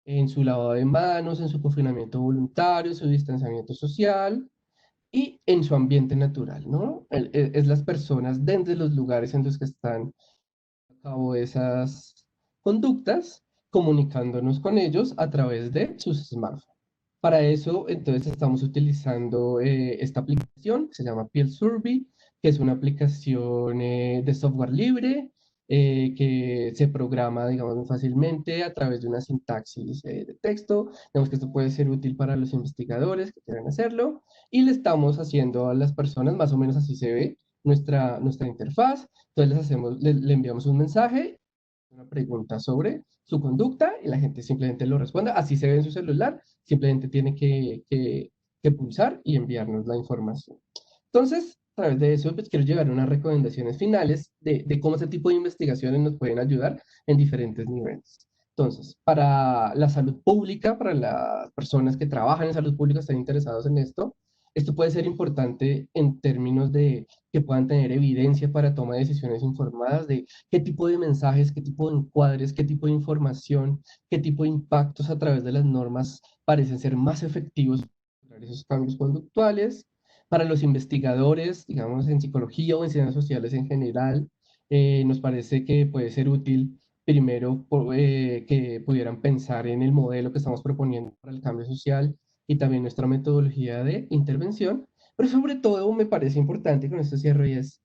en su lavado de manos, en su confinamiento voluntario, su distanciamiento social y en su ambiente natural, ¿no? Es las personas dentro de los lugares en los que están cabo esas conductas, comunicándonos con ellos a través de sus smartphones. Para eso, entonces, estamos utilizando esta aplicación que se llama Peel Survey, que es una aplicación de software libre que se programa, digamos, muy fácilmente a través de una sintaxis de texto. Digamos que esto puede ser útil para los investigadores que quieran hacerlo. Y le estamos haciendo a las personas, más o menos así se ve nuestra interfaz. Entonces le enviamos un mensaje, una pregunta sobre su conducta y la gente simplemente lo responde. Así se ve en su celular, simplemente tiene que pulsar y enviarnos la información. Entonces, a través de eso, pues quiero llegar a unas recomendaciones finales de cómo ese tipo de investigaciones nos pueden ayudar en diferentes niveles. Entonces, para la salud pública, para las personas que trabajan en salud pública, están interesados en esto puede ser importante en términos de que puedan tener evidencia para toma de decisiones informadas de qué tipo de mensajes, qué tipo de encuadres, qué tipo de información, qué tipo de impactos a través de las normas parecen ser más efectivos para esos cambios conductuales. Para los investigadores, digamos, en psicología o en ciencias sociales en general, nos parece que puede ser útil primero que pudieran pensar en el modelo que estamos proponiendo para el cambio social y también nuestra metodología de intervención, pero sobre todo me parece importante, con esto cierro, y es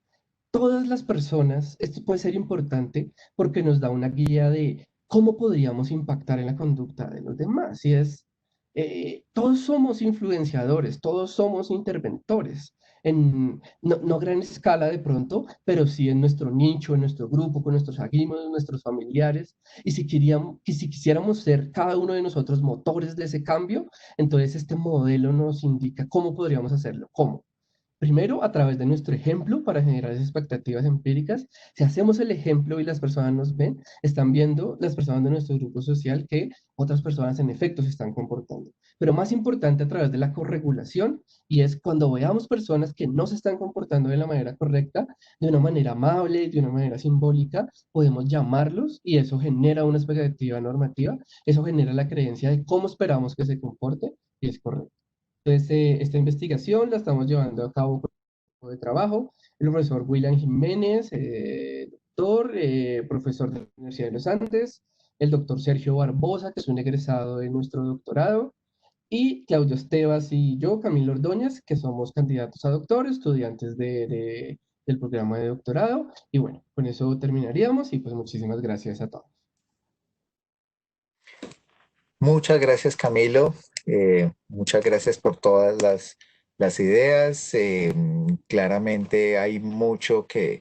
todas las personas, esto puede ser importante porque nos da una guía de cómo podríamos impactar en la conducta de los demás. Y es, todos somos influenciadores, todos somos interventores, no a gran escala de pronto, pero sí en nuestro nicho, en nuestro grupo, con nuestros amigos, nuestros familiares. Y si quisiéramos ser cada uno de nosotros motores de ese cambio, entonces este modelo nos indica cómo podríamos hacerlo. ¿Cómo? Primero, a través de nuestro ejemplo para generar esas expectativas empíricas. Si hacemos el ejemplo y las personas nos ven, están viendo las personas de nuestro grupo social que otras personas en efecto se están comportando. Pero más importante a través de la corregulación, y es cuando veamos personas que no se están comportando de la manera correcta, de una manera amable, de una manera simbólica, podemos llamarlos y eso genera una expectativa normativa, eso genera la creencia de cómo esperamos que se comporte y es correcto. Entonces, esta investigación la estamos llevando a cabo con un grupo de trabajo, el profesor William Jiménez, doctor, profesor de la Universidad de los Andes, el doctor Sergio Barbosa, que es un egresado de nuestro doctorado, y Claudio Estevas y yo, Camilo Ordóñez, que somos candidatos a doctor, estudiantes del programa de doctorado. Y bueno, con eso terminaríamos y pues muchísimas gracias a todos. Muchas gracias, Camilo. Muchas gracias por todas las ideas. Claramente hay mucho que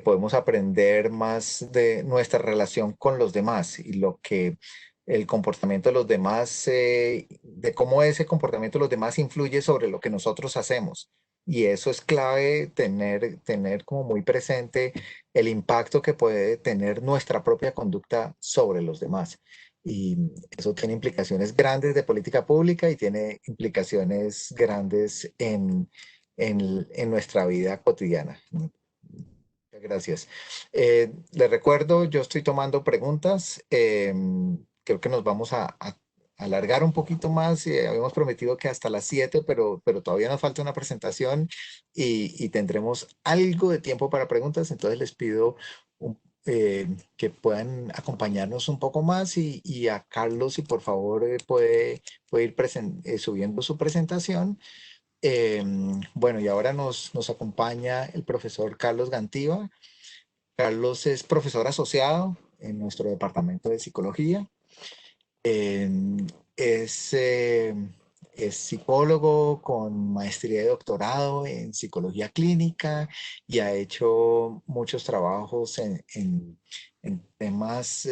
podemos aprender más de nuestra relación con los demás y lo que el comportamiento de los demás, de cómo ese comportamiento de los demás influye sobre lo que nosotros hacemos. Y eso es clave tener como muy presente el impacto que puede tener nuestra propia conducta sobre los demás. Y eso tiene implicaciones grandes de política pública y tiene implicaciones grandes en nuestra vida cotidiana. Muchas gracias. Les recuerdo, yo estoy tomando preguntas. Creo que nos vamos a alargar un poquito más. Habíamos prometido que hasta las 7, pero todavía nos falta una presentación y tendremos algo de tiempo para preguntas. Entonces les pido que puedan acompañarnos un poco más y a Carlos, si por favor puede ir subiendo su presentación. Bueno, y ahora nos acompaña el profesor Carlos Gantiva. Carlos es profesor asociado en nuestro departamento de psicología. Es, es psicólogo con maestría y doctorado en psicología clínica y ha hecho muchos trabajos en temas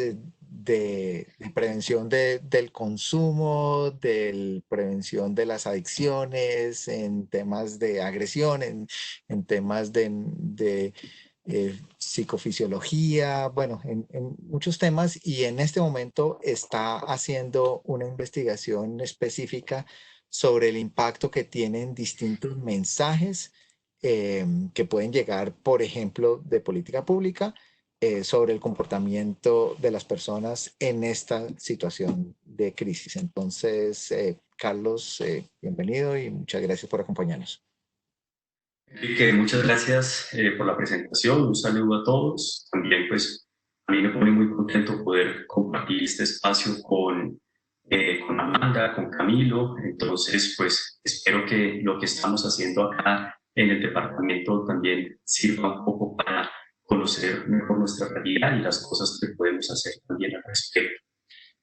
de prevención del consumo, de prevención de las adicciones, en temas de agresión, en temas de psicofisiología, bueno, en muchos temas, y en este momento está haciendo una investigación específica sobre el impacto que tienen distintos mensajes que pueden llegar, por ejemplo, de política pública sobre el comportamiento de las personas en esta situación de crisis. Entonces, Carlos, bienvenido y muchas gracias por acompañarnos. Enrique, muchas gracias por la presentación. Un saludo a todos. También, pues, a mí me pone muy contento poder compartir este espacio con Amanda, con Camilo. Entonces, pues, espero que lo que estamos haciendo acá en el departamento también sirva un poco para conocer mejor nuestra realidad y las cosas que podemos hacer también al respecto.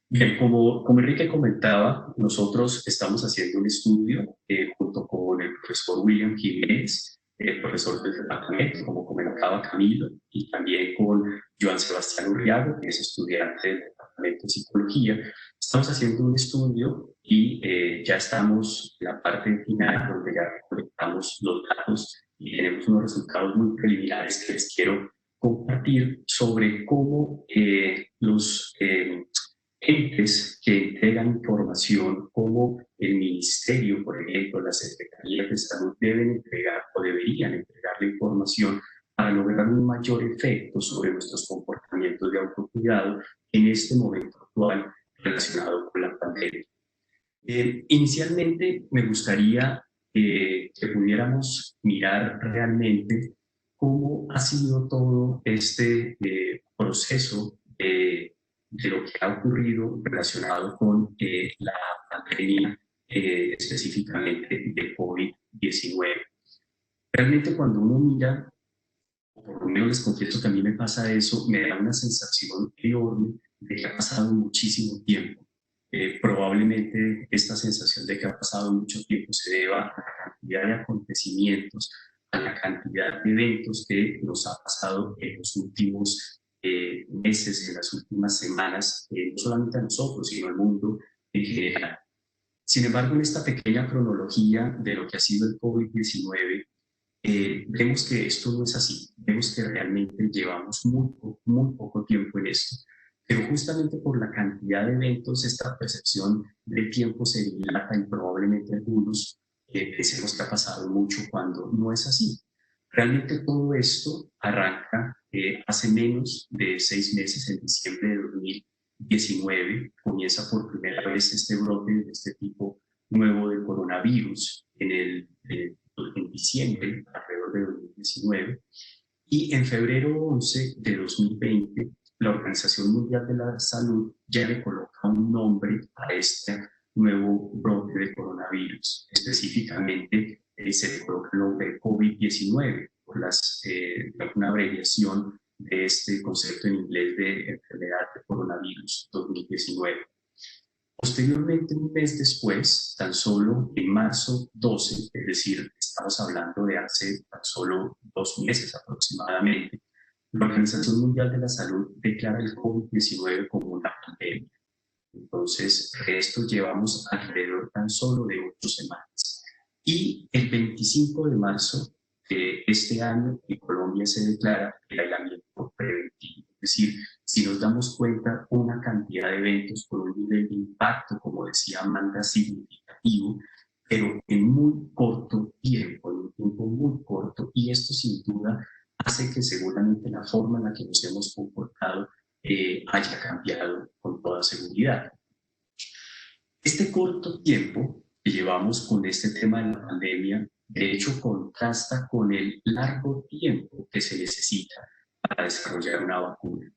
Bien, como Enrique comentaba, nosotros estamos haciendo un estudio junto con el profesor William Jiménez, profesor del departamento, como comentaba Camilo, y también con Joan Sebastián Urriago, que es estudiante del departamento de psicología. Estamos haciendo un estudio y ya estamos en la parte final, donde ya recolectamos los datos y tenemos unos resultados muy preliminares que les quiero compartir sobre cómo los entes que entregan información como el Ministerio, por ejemplo, las Secretarías de Salud deben entregar o deberían entregar la información para lograr un mayor efecto sobre nuestros comportamientos de autocuidado en este momento actual relacionado con la pandemia. Inicialmente me gustaría que pudiéramos mirar realmente cómo ha sido todo este proceso de lo que ha ocurrido relacionado con la pandemia, específicamente de COVID-19. Realmente cuando uno mira, o por lo menos les confieso que a mí me pasa eso, me da una sensación enorme de que ha pasado muchísimo tiempo. Probablemente esta sensación de que ha pasado mucho tiempo se deba a la cantidad de acontecimientos, a la cantidad de eventos que nos ha pasado en los últimos meses, en las últimas semanas, no solamente a nosotros, sino al mundo en general. Sin embargo, en esta pequeña cronología de lo que ha sido el COVID-19, vemos que esto no es así, vemos que realmente llevamos muy poco tiempo en esto, pero justamente por la cantidad de eventos, esta percepción del tiempo se dilata y probablemente algunos pensemos que ha pasado mucho cuando no es así. Realmente todo esto arranca hace menos de 6 meses, en diciembre de 2019, comienza por primera vez este brote de este tipo nuevo de coronavirus en diciembre, alrededor de 2019, y en febrero 11 de 2020, la Organización Mundial de la Salud ya le coloca un nombre a este nuevo brote de coronavirus. Específicamente, se le coloca el nombre de COVID-19, por una abreviación de este concepto en inglés de enfermedad de coronavirus 2019. Posteriormente, un mes después, tan solo en marzo 12, es decir, estamos hablando de hace tan solo 2 meses aproximadamente, la Organización Mundial de la Salud declara el COVID-19 como una pandemia. Entonces, esto llevamos alrededor tan solo de 8 semanas. Y el 25 de marzo de este año, en Colombia se declara el aislamiento preventivo. Es decir, si nos damos cuenta, una cantidad de eventos con un nivel de impacto, como decía Amanda, significativo, pero en muy corto tiempo, en un tiempo muy corto, y esto sin duda hace que seguramente la forma en la que nos hemos comportado haya cambiado con toda seguridad. Este corto tiempo que llevamos con este tema de la pandemia, de hecho, contrasta con el largo tiempo que se necesita para desarrollar una vacuna.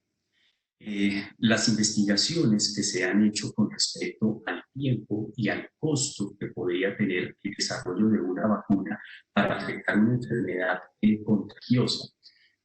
Las investigaciones que se han hecho con respecto al tiempo y al costo que podría tener el desarrollo de una vacuna para afectar una enfermedad contagiosa,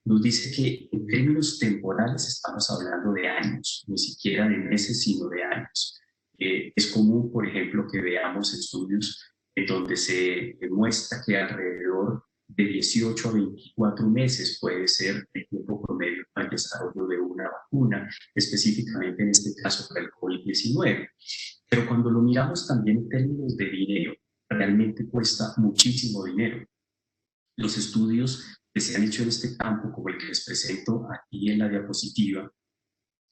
nos dice que en términos temporales estamos hablando de años, ni siquiera de meses, sino de años. Es común, por ejemplo, que veamos estudios en donde se demuestra que alrededor de 18 a 24 meses puede ser el tiempo promedio para el desarrollo de una vacuna, específicamente en este caso para el COVID-19. Pero cuando lo miramos también en términos de dinero, realmente cuesta muchísimo dinero. Los estudios que se han hecho en este campo, como el que les presento aquí en la diapositiva,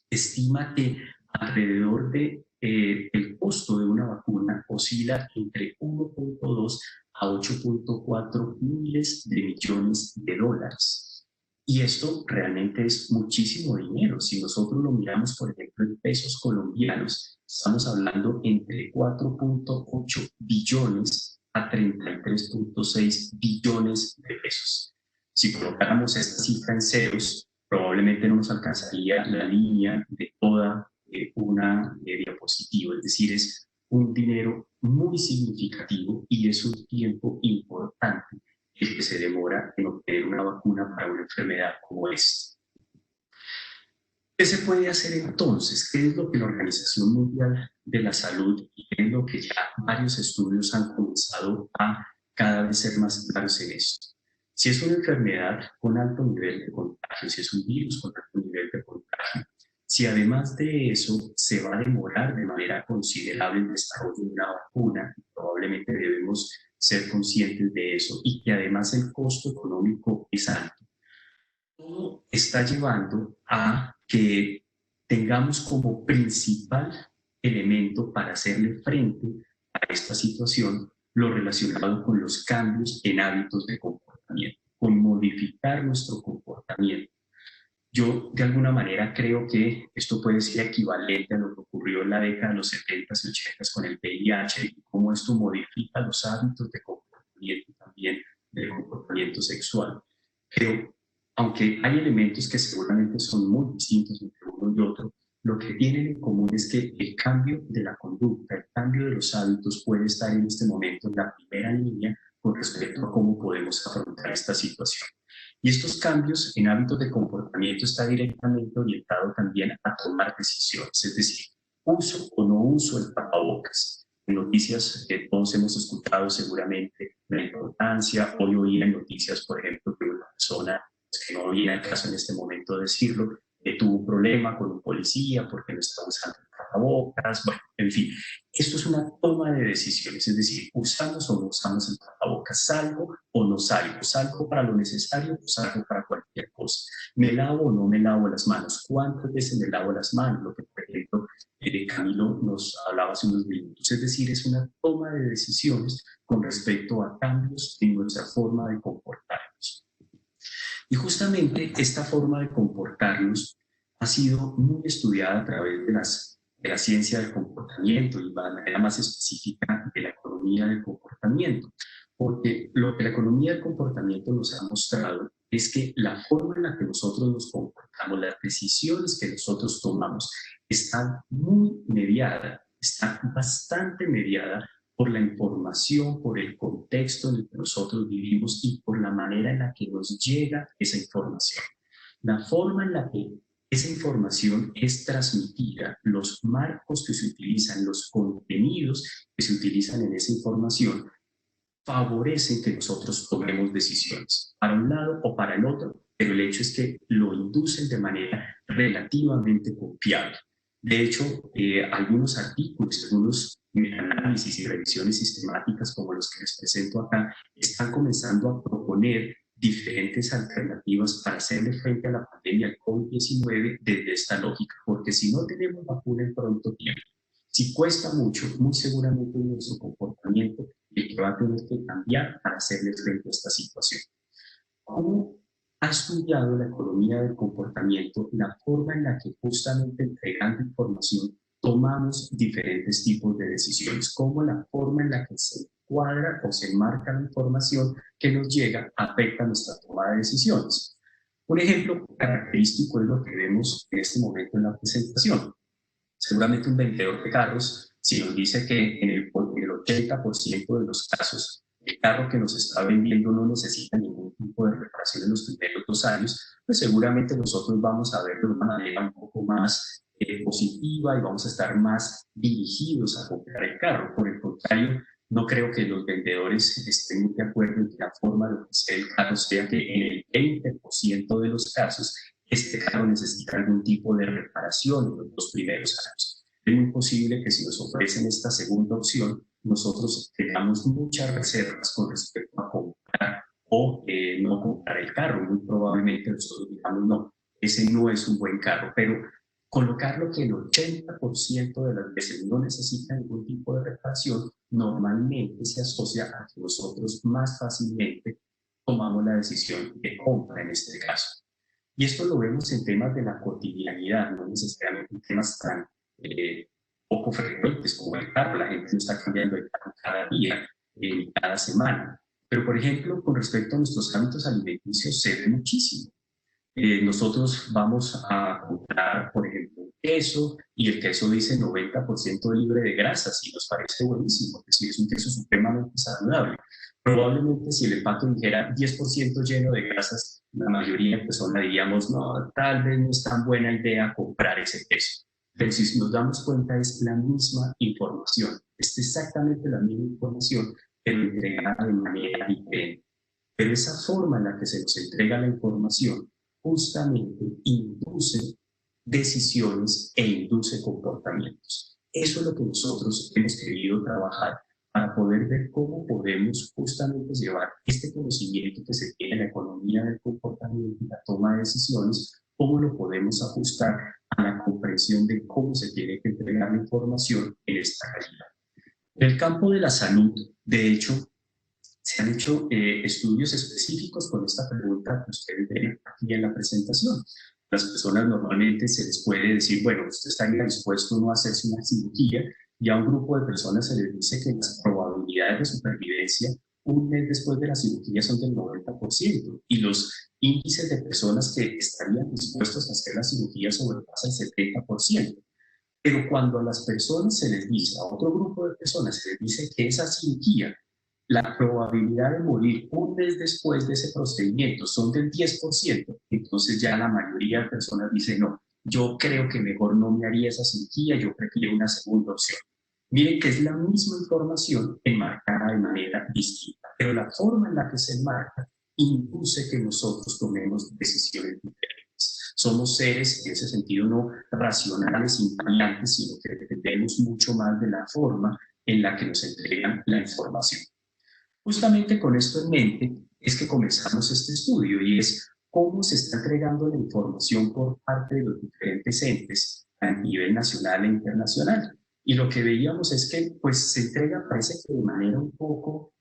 estima que alrededor de el costo de una vacuna oscila entre 1.2 a 8.4 miles de millones de dólares. Y esto realmente es muchísimo dinero. Si nosotros lo miramos, por ejemplo, en pesos colombianos, estamos hablando entre 4.8 billones a 33.6 billones de pesos. Si colocáramos esta cifra en ceros, probablemente no nos alcanzaría la línea de toda una diapositiva. Es decir, es un dinero muy significativo y es un tiempo importante el que se demora en obtener una vacuna para una enfermedad como esta. ¿Qué se puede hacer entonces? ¿Qué es lo que la Organización Mundial de la Salud y qué es lo que ya varios estudios han comenzado a cada vez ser más claros en esto? Si es una enfermedad con alto nivel de contagio, si es un virus con alto nivel de contagio, si además de eso se va a demorar de manera considerable el desarrollo de una vacuna, probablemente debemos ser conscientes de eso, y que además el costo económico es alto, todo está llevando a que tengamos como principal elemento para hacerle frente a esta situación lo relacionado con los cambios en hábitos de comportamiento, con modificar nuestro comportamiento. Yo de alguna manera creo que esto puede ser equivalente a lo que ocurrió en la década de los 70s y 80s con el VIH y cómo esto modifica los hábitos de comportamiento también del comportamiento sexual. Pero aunque hay elementos que seguramente son muy distintos entre uno y otro, lo que tienen en común es que el cambio de la conducta, el cambio de los hábitos puede estar en este momento en la primera línea con respecto a cómo podemos afrontar esta situación. Y estos cambios en hábitos de comportamiento está directamente orientado también a tomar decisiones, es decir, uso o no uso el tapabocas. En noticias que todos hemos escuchado seguramente la importancia, hoy oí en noticias, por ejemplo, que una persona, que no viene al caso en este momento decirlo, tuvo un problema con un policía porque no estaba usando el tapabocas, bueno, en fin. Esto es una toma de decisiones, es decir, usamos o no usamos el tapabocas, salgo o no salgo, salgo para lo necesario o salgo para cualquier cosa, me lavo o no me lavo las manos, cuántas veces me lavo las manos, lo que por ejemplo Camilo nos hablaba hace unos minutos, es decir, es una toma de decisiones con respecto a cambios en nuestra forma de comportarnos. Y justamente esta forma de comportarnos ha sido muy estudiada a través de la ciencia del comportamiento y de manera más específica de la economía del comportamiento. Porque lo que la economía del comportamiento nos ha mostrado es que la forma en la que nosotros nos comportamos, las decisiones que nosotros tomamos, está muy mediada, está bastante mediada por la información, por el contexto en el que nosotros vivimos y por la manera en la que nos llega esa información. La forma en la que esa información es transmitida, los marcos que se utilizan, los contenidos que se utilizan en esa información, favorecen que nosotros tomemos decisiones para un lado o para el otro, pero el hecho es que lo inducen de manera relativamente confiable. De hecho, algunos artículos, algunos análisis y revisiones sistemáticas como los que les presento acá, están comenzando a proponer diferentes alternativas para hacerle frente a la pandemia del COVID-19 desde esta lógica, porque si no tenemos vacuna en pronto tiempo, si cuesta mucho, muy seguramente nuestro comportamiento el que va a tener que cambiar para hacerle frente a esta situación. ¿Cómo ha estudiado la economía del comportamiento la forma en la que justamente entregando información tomamos diferentes tipos de decisiones? ¿Cómo la forma en la que se cuadra o se marca la información que nos llega afecta nuestra toma de decisiones? Un ejemplo característico es lo que vemos en este momento en la presentación. Seguramente un vendedor de carros, si nos dice que en el 80% de los casos el carro que nos está vendiendo no necesita ningún tipo de reparación en los primeros 2 años, pues seguramente nosotros vamos a verlo de una manera un poco más positiva y vamos a estar más dirigidos a comprar el carro. Por el contrario, no creo que los vendedores estén muy de acuerdo en que la forma de ofrecer el carro sea que en el 20% de los casos este carro necesita algún tipo de reparación en los 2 primeros años. Es muy posible que si nos ofrecen esta segunda opción, nosotros tengamos muchas reservas con respecto a comprar o no comprar el carro. Muy probablemente nosotros digamos, no, ese no es un buen carro, pero colocarlo que el 80% de las veces no necesita ningún tipo de reparación, normalmente se asocia a que nosotros más fácilmente tomamos la decisión de compra en este caso. Y esto lo vemos en temas de la cotidianidad, no necesariamente en temas tan poco frecuentes como el carro. La gente no está cambiando el carro cada día, cada semana. Pero, por ejemplo, con respecto a nuestros hábitos alimenticios, se ve muchísimo. Nosotros vamos a comprar, por ejemplo, un queso y el queso dice 90% libre de grasas y nos parece buenísimo, es decir, es un queso supremamente saludable. Probablemente si el empaque dijera 10% lleno de grasas, la mayoría de personas diríamos, no, tal vez no es tan buena idea comprar ese queso. Pero si nos damos cuenta es la misma información, es exactamente la misma información, pero entregada de manera diferente. Pero esa forma en la que se nos entrega la información justamente induce decisiones e induce comportamientos. Eso es lo que nosotros hemos querido trabajar para poder ver cómo podemos justamente llevar este conocimiento que se tiene en la economía del comportamiento y la toma de decisiones, cómo lo podemos ajustar a la comprensión de cómo se tiene que entregar la información en esta calidad. En el campo de la salud, de hecho, se han hecho estudios específicos con esta pregunta que ustedes ven aquí en la presentación. Las personas normalmente se les puede decir, bueno, usted estaría dispuesto a no hacerse una cirugía, y a un grupo de personas se les dice que las probabilidades de supervivencia un mes después de la cirugía son del 90%, y los índices de personas que estarían dispuestos a hacer la cirugía sobrepasan el 70%. Pero cuando a las personas se les dice, a otro grupo de personas se les dice que esa cirugía, la probabilidad de morir un mes después de ese procedimiento son del 10%, entonces ya la mayoría de personas dicen, no, yo creo que mejor no me haría esa cirugía, yo prefiero una segunda opción. Miren que es la misma información enmarcada de manera distinta, pero la forma en la que se enmarca induce que nosotros tomemos decisiones diferentes. Somos seres, en ese sentido, no racionales, invariantes, sino que dependemos mucho más de la forma en la que nos entregan la información. Justamente con esto en mente es que comenzamos este estudio, y es cómo se está entregando la información por parte de los diferentes entes a nivel nacional e internacional. Y lo que veíamos es que pues, se entrega, parece que de manera un poco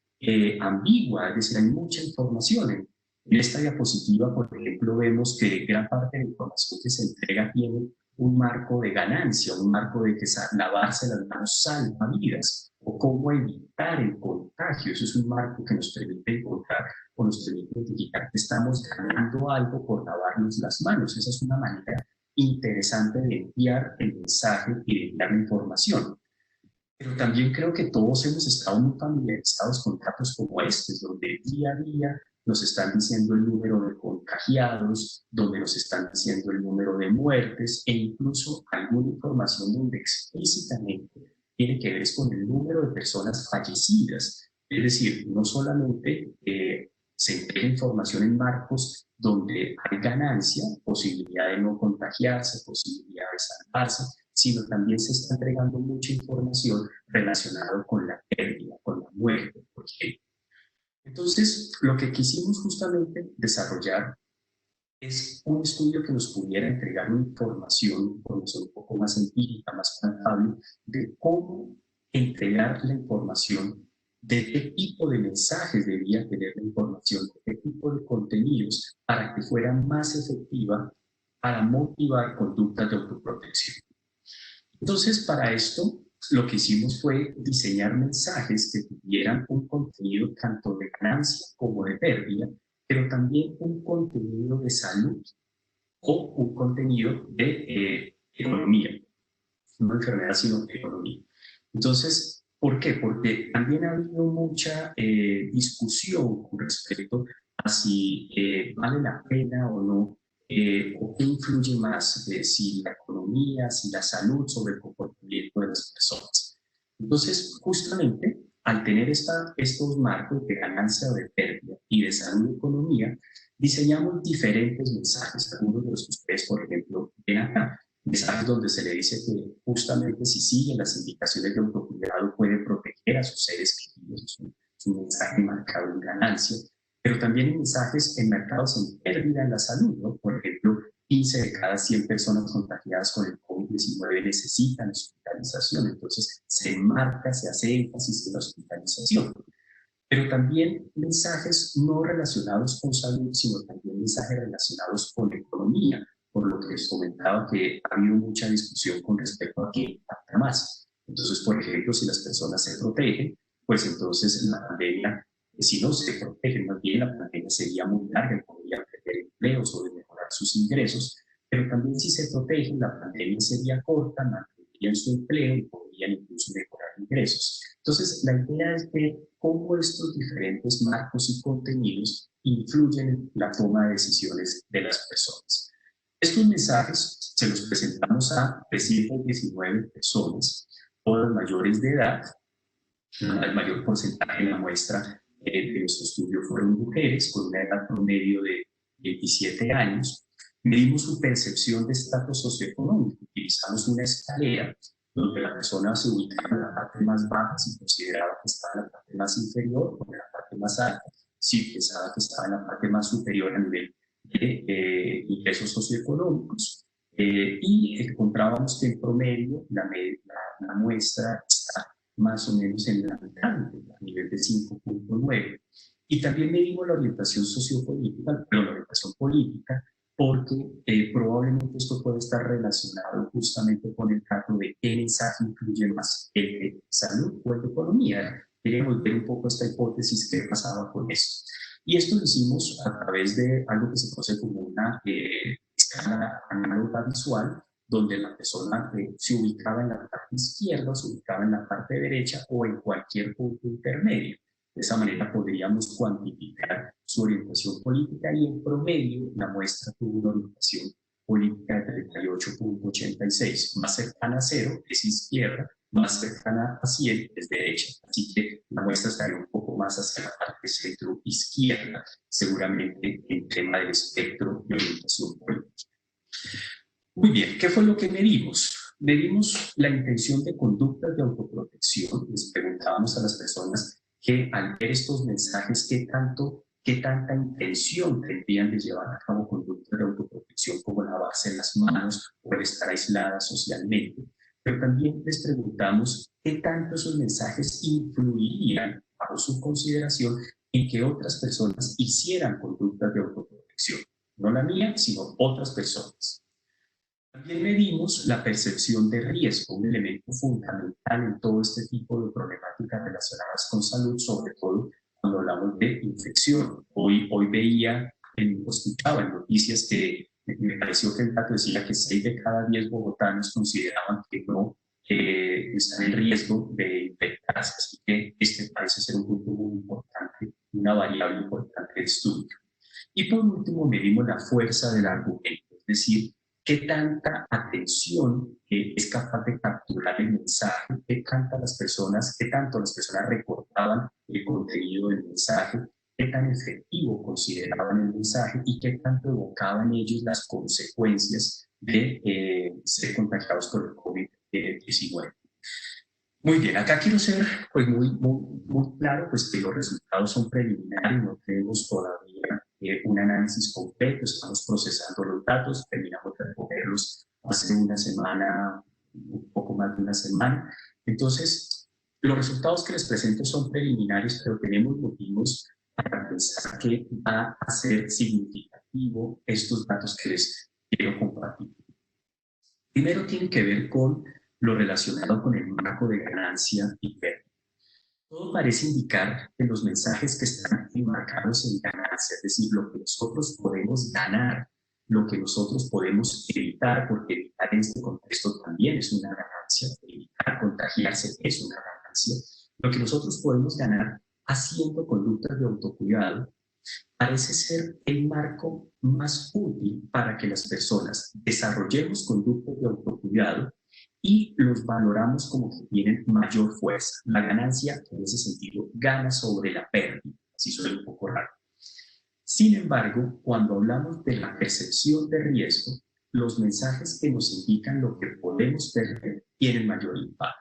ambigua, es decir, hay mucha información. En esta diapositiva, por ejemplo, vemos que gran parte de la información que se entrega tiene un marco de ganancia, un marco de que lavarse las manos salva vidas, o cómo evitar el contagio. Eso es un marco que nos permite encontrar o nos permite identificar que estamos ganando algo por lavarnos las manos. Esa es una manera interesante de enviar el mensaje y de enviar la información. Pero también creo que todos hemos estado muy familiarizados con datos como estos, donde día a día nos están diciendo el número de contagiados, donde nos están diciendo el número de muertes, e incluso alguna información donde explícitamente tiene que ver con el número de personas fallecidas. Es decir, no solamente se entrega información en marcos donde hay ganancia, posibilidad de no contagiarse, posibilidad de salvarse, sino también se está entregando mucha información relacionada con la pérdida, con la muerte, por ejemplo. Entonces, lo que quisimos justamente desarrollar es un estudio que nos pudiera entregar una información un poco más empírica, más palpable, de cómo entregar la información, de qué tipo de mensajes debía tener la información, de qué tipo de contenidos, para que fuera más efectiva para motivar conductas de autoprotección. Entonces, para esto, lo que hicimos fue diseñar mensajes que tuvieran un contenido tanto de ganancia como de pérdida, pero también un contenido de salud o un contenido de economía, no enfermedad, sino de economía. Entonces, ¿por qué? Porque también ha habido mucha discusión con respecto a si vale la pena o no, o qué influye más, si la economía, si la salud sobre el comportamiento de las personas. Entonces, justamente al tener estos marcos de ganancia o de pérdida y de salud y economía, diseñamos diferentes mensajes, algunos de los que ustedes, por ejemplo, ven acá. Mensajes donde se le dice que justamente si siguen las indicaciones de autocuidado puede proteger a sus seres queridos, es un mensaje marcado en ganancia, pero también hay mensajes enmarcados en pérdida en la salud, ¿no? Por ejemplo, 15 de cada 100 personas contagiadas con el COVID-19 necesitan hospitalización, entonces se enmarca, se hace énfasis en la hospitalización. Pero también mensajes no relacionados con salud, sino también mensajes relacionados con economía, por lo que les comentaba que ha habido mucha discusión con respecto a qué impacta más. Entonces, por ejemplo, si las personas se protegen, pues entonces la pandemia, si no se protegen, más bien la pandemia sería muy larga, podrían perder empleos o de mejorar sus ingresos, pero también si se protegen, la pandemia sería corta, mantendrían su empleo y podrían incluso mejorar ingresos. Entonces, la idea es ver cómo estos diferentes marcos y contenidos influyen en la toma de decisiones de las personas. Estos mensajes se los presentamos a 319 personas, todas mayores de edad. El mayor porcentaje de la muestra de nuestro estudio fueron mujeres con una edad promedio de 27 años. Medimos su percepción de estatus socioeconómico. Utilizamos una escalera donde la persona se ubicaba en la parte más baja si consideraba que estaba en la parte más inferior o en la parte más alta si pensaba que estaba en la parte más superior a nivel de ingresos socioeconómicos. Y encontrábamos que en promedio la muestra está más o menos en la mitad, a nivel de 5.9. Y también medimos la orientación sociopolítica, pero la orientación política, porque probablemente esto puede estar relacionado justamente con el caso de qué mensaje incluye más, el de salud o el de economía. Queremos ver un poco esta hipótesis que pasaba con esto. Y esto lo hicimos a través de algo que se conoce como una escala análoga visual, donde la persona se ubicaba en la parte izquierda, se ubicaba en la parte derecha o en cualquier punto intermedio. De esa manera podríamos cuantificar su orientación política y en promedio la muestra tuvo una orientación política de 38.86, más cercana a 0 es izquierda, más cercana a 100 es derecha. Así que la muestra estaría un poco más hacia la parte centro-izquierda, seguramente en tema del espectro de orientación política. Muy bien, ¿qué fue lo que medimos? Medimos la intención de conductas de autoprotección. Les preguntábamos a las personas que al ver estos mensajes, qué tanta intención tendrían de llevar a cabo conductas de autoprotección como lavarse las manos o el estar aislada socialmente. Pero también les preguntamos qué tanto esos mensajes influirían, bajo su consideración, en que otras personas hicieran conductas de autoprotección. No la mía, sino otras personas. También medimos la percepción de riesgo, un elemento fundamental en todo este tipo de problemáticas relacionadas con salud, sobre todo cuando hablamos de infección. Hoy veía, escuchaba en noticias que me pareció que el dato decía que 6 de cada 10 bogotanos consideraban que no están en riesgo de infectarse, así que este parece ser un punto muy importante, una variable importante de estudio. Y por último medimos la fuerza del argumento, es decir, qué tanta atención es capaz de capturar el mensaje, qué tanto las personas recordaban el contenido del mensaje, qué tan efectivo consideraban el mensaje y qué tanto evocaban ellos las consecuencias de ser contagiados por el COVID-19. Muy bien, acá quiero ser pues, muy claro pues, que los resultados son preliminares, no tenemos todavía un análisis completo, estamos procesando los datos, terminamos de recogerlos hace una semana, un poco más de una semana. Entonces, los resultados que les presento son preliminares, pero tenemos motivos para pensar que va a ser significativo estos datos que les quiero compartir. Primero tiene que ver con lo relacionado con el marco de ganancia y pérdida. Todo parece indicar que los mensajes que están enmarcados en ganancia, es decir, lo que nosotros podemos ganar, lo que nosotros podemos evitar, porque evitar en este contexto también es una ganancia, evitar contagiarse es una ganancia, lo que nosotros podemos ganar haciendo conductas de autocuidado, parece ser el marco más útil para que las personas desarrollemos conductas de autocuidado y los valoramos como que tienen mayor fuerza. La ganancia, en ese sentido, gana sobre la pérdida. Así suena un poco raro. Sin embargo, cuando hablamos de la percepción de riesgo, los mensajes que nos indican lo que podemos perder tienen mayor impacto.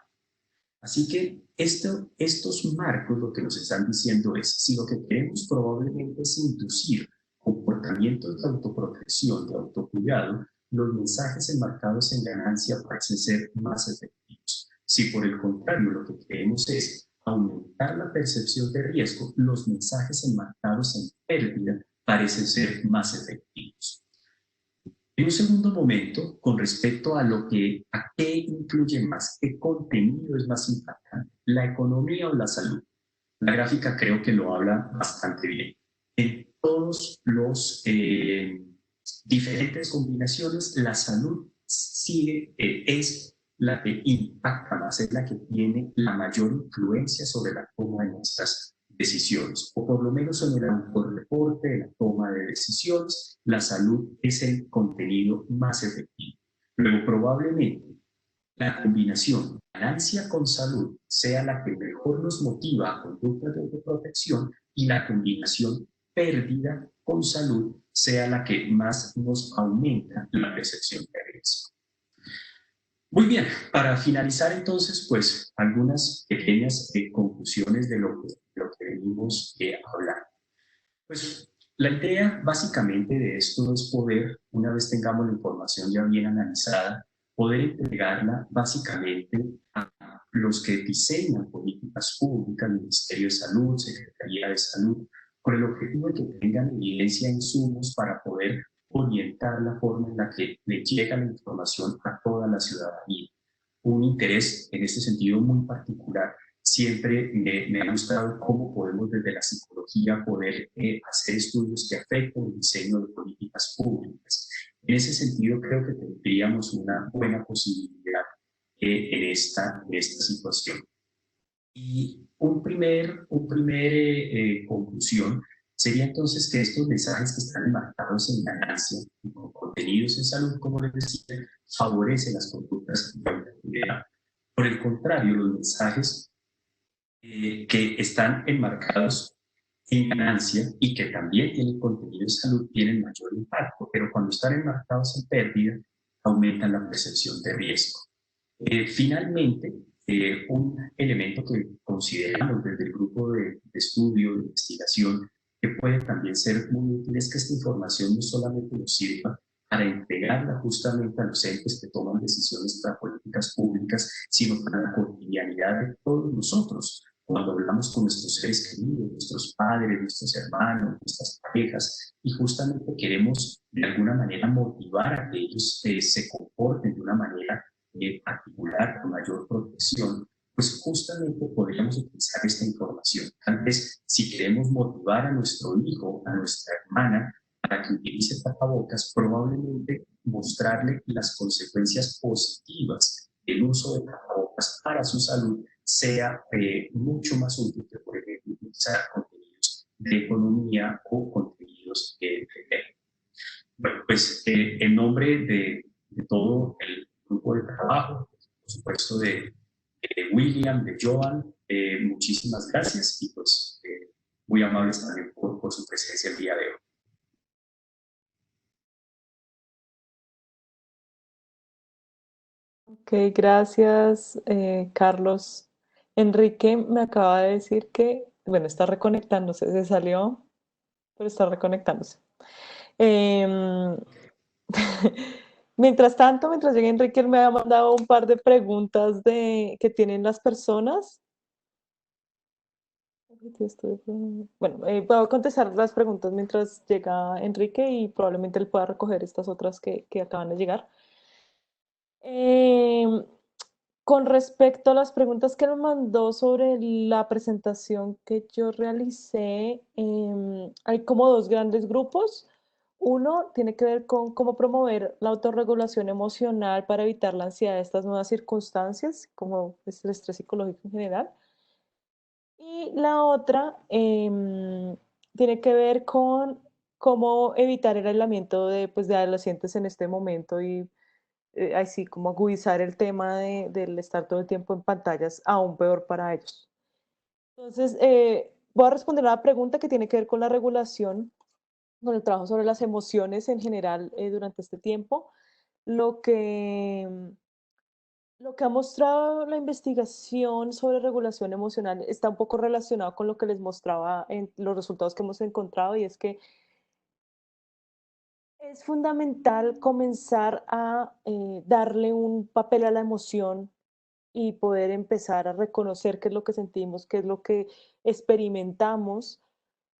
Así que estos marcos lo que nos están diciendo es, si lo que queremos probablemente es inducir comportamientos de autoprotección, de autocuidado, los mensajes enmarcados en ganancia parecen ser más efectivos. Si por el contrario lo que queremos es aumentar la percepción de riesgo, los mensajes enmarcados en pérdida parecen ser más efectivos. En un segundo momento, con respecto a qué incluye más, qué contenido es más impactante, la economía o la salud. La gráfica creo que lo habla bastante bien. En todos los diferentes combinaciones, la salud es la que impacta más, es la que tiene la mayor influencia sobre la toma de nuestras decisiones, o por lo menos en el autorreporte de la toma de decisiones, la salud es el contenido más efectivo. Luego, probablemente, la combinación ganancia con salud sea la que mejor nos motiva a conductas de autoprotección y la combinación pérdida con salud sea la que más nos aumenta la percepción de riesgo. Muy bien, para finalizar entonces, pues algunas pequeñas conclusiones de lo que venimos hablando. Pues la idea básicamente de esto es poder, una vez tengamos la información ya bien analizada, poder entregarla básicamente a los que diseñan políticas públicas, Ministerio de Salud, Secretaría de Salud, con el objetivo de que tengan evidencia e insumos para poder orientar la forma en la que le llega la información a toda la ciudadanía. Un interés en este sentido muy particular. Siempre me ha gustado cómo podemos desde la psicología poder hacer estudios que afecten el diseño de políticas públicas. En ese sentido creo que tendríamos una buena posibilidad en esta situación. Y un primer conclusión sería entonces que estos mensajes que están enmarcados en ganancia y con contenidos en salud, como les decía, favorecen las conductas de autocuidado. Por el contrario, los mensajes que están enmarcados en ganancia y que también tienen contenido en salud tienen mayor impacto, pero cuando están enmarcados en pérdida, aumentan la percepción de riesgo. Finalmente, un elemento que consideramos desde el grupo de estudio, de investigación, que puede también ser muy útil es que esta información no solamente nos sirva para entregarla justamente a los entes que toman decisiones para políticas públicas, sino para la cotidianidad de todos nosotros. Cuando hablamos con nuestros seres queridos, nuestros padres, nuestros hermanos, nuestras parejas, y justamente queremos de alguna manera motivar a que ellos se comporten de una manera particular, con mayor protección, pues justamente podríamos utilizar esta información. Tal vez si queremos motivar a nuestro hijo, a nuestra hermana, para que utilice tapabocas, probablemente mostrarle las consecuencias positivas del uso de tapabocas para su salud sea mucho más útil que, por ejemplo, utilizar contenidos de economía o contenidos de bueno, pues en nombre de todo el grupo de trabajo, por supuesto de William, de Joan, muchísimas gracias y pues muy amables también por su presencia el día de hoy. Ok, gracias, Carlos. Enrique me acaba de decir que, bueno, está reconectándose, se salió, pero está reconectándose. Em, Mientras tanto, mientras llega Enrique, él me ha mandado un par de preguntas que tienen las personas. Bueno, voy a contestar las preguntas mientras llega Enrique y probablemente él pueda recoger estas otras que acaban de llegar. Con respecto a las preguntas que nos mandó sobre la presentación que yo realicé, hay como dos grandes grupos. Uno tiene que ver con cómo promover la autorregulación emocional para evitar la ansiedad de estas nuevas circunstancias, como es el estrés psicológico en general. Y la otra tiene que ver con cómo evitar el aislamiento de, pues, de adolescentes en este momento y así como agudizar el tema del estar todo el tiempo en pantallas, aún peor para ellos. Entonces, voy a responder a la pregunta que tiene que ver con la regulación, con el trabajo sobre las emociones en general durante este tiempo. Lo que, lo que ha mostrado la investigación sobre regulación emocional está un poco relacionado con lo que les mostraba en los resultados que hemos encontrado, y es que es fundamental comenzar a darle un papel a la emoción y poder empezar a reconocer qué es lo que sentimos, qué es lo que experimentamos,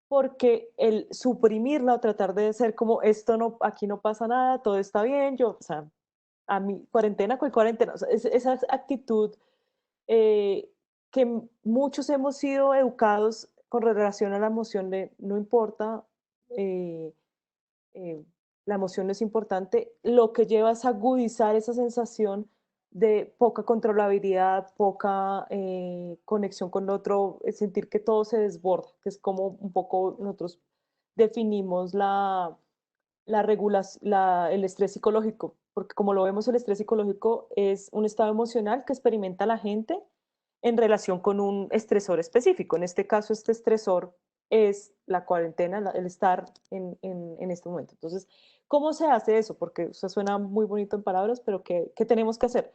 porque el suprimirla o tratar de ser como esto no, aquí no pasa nada, todo está bien, yo, o sea, a mi cuarentena, ¿cuál cuarentena? O sea, esa actitud que muchos hemos sido educados con relación a la emoción de no importa, eh, eh, la emoción no es importante, lo que lleva es agudizar esa sensación de poca controlabilidad, poca conexión con el otro, es sentir que todo se desborda, que es como un poco nosotros definimos el estrés psicológico, porque como lo vemos, el estrés psicológico es un estado emocional que experimenta la gente en relación con un estresor específico. En este caso, este estresor es la cuarentena, el estar en este momento. Entonces, ¿cómo se hace eso? Porque eso suena muy bonito en palabras, pero ¿qué tenemos que hacer?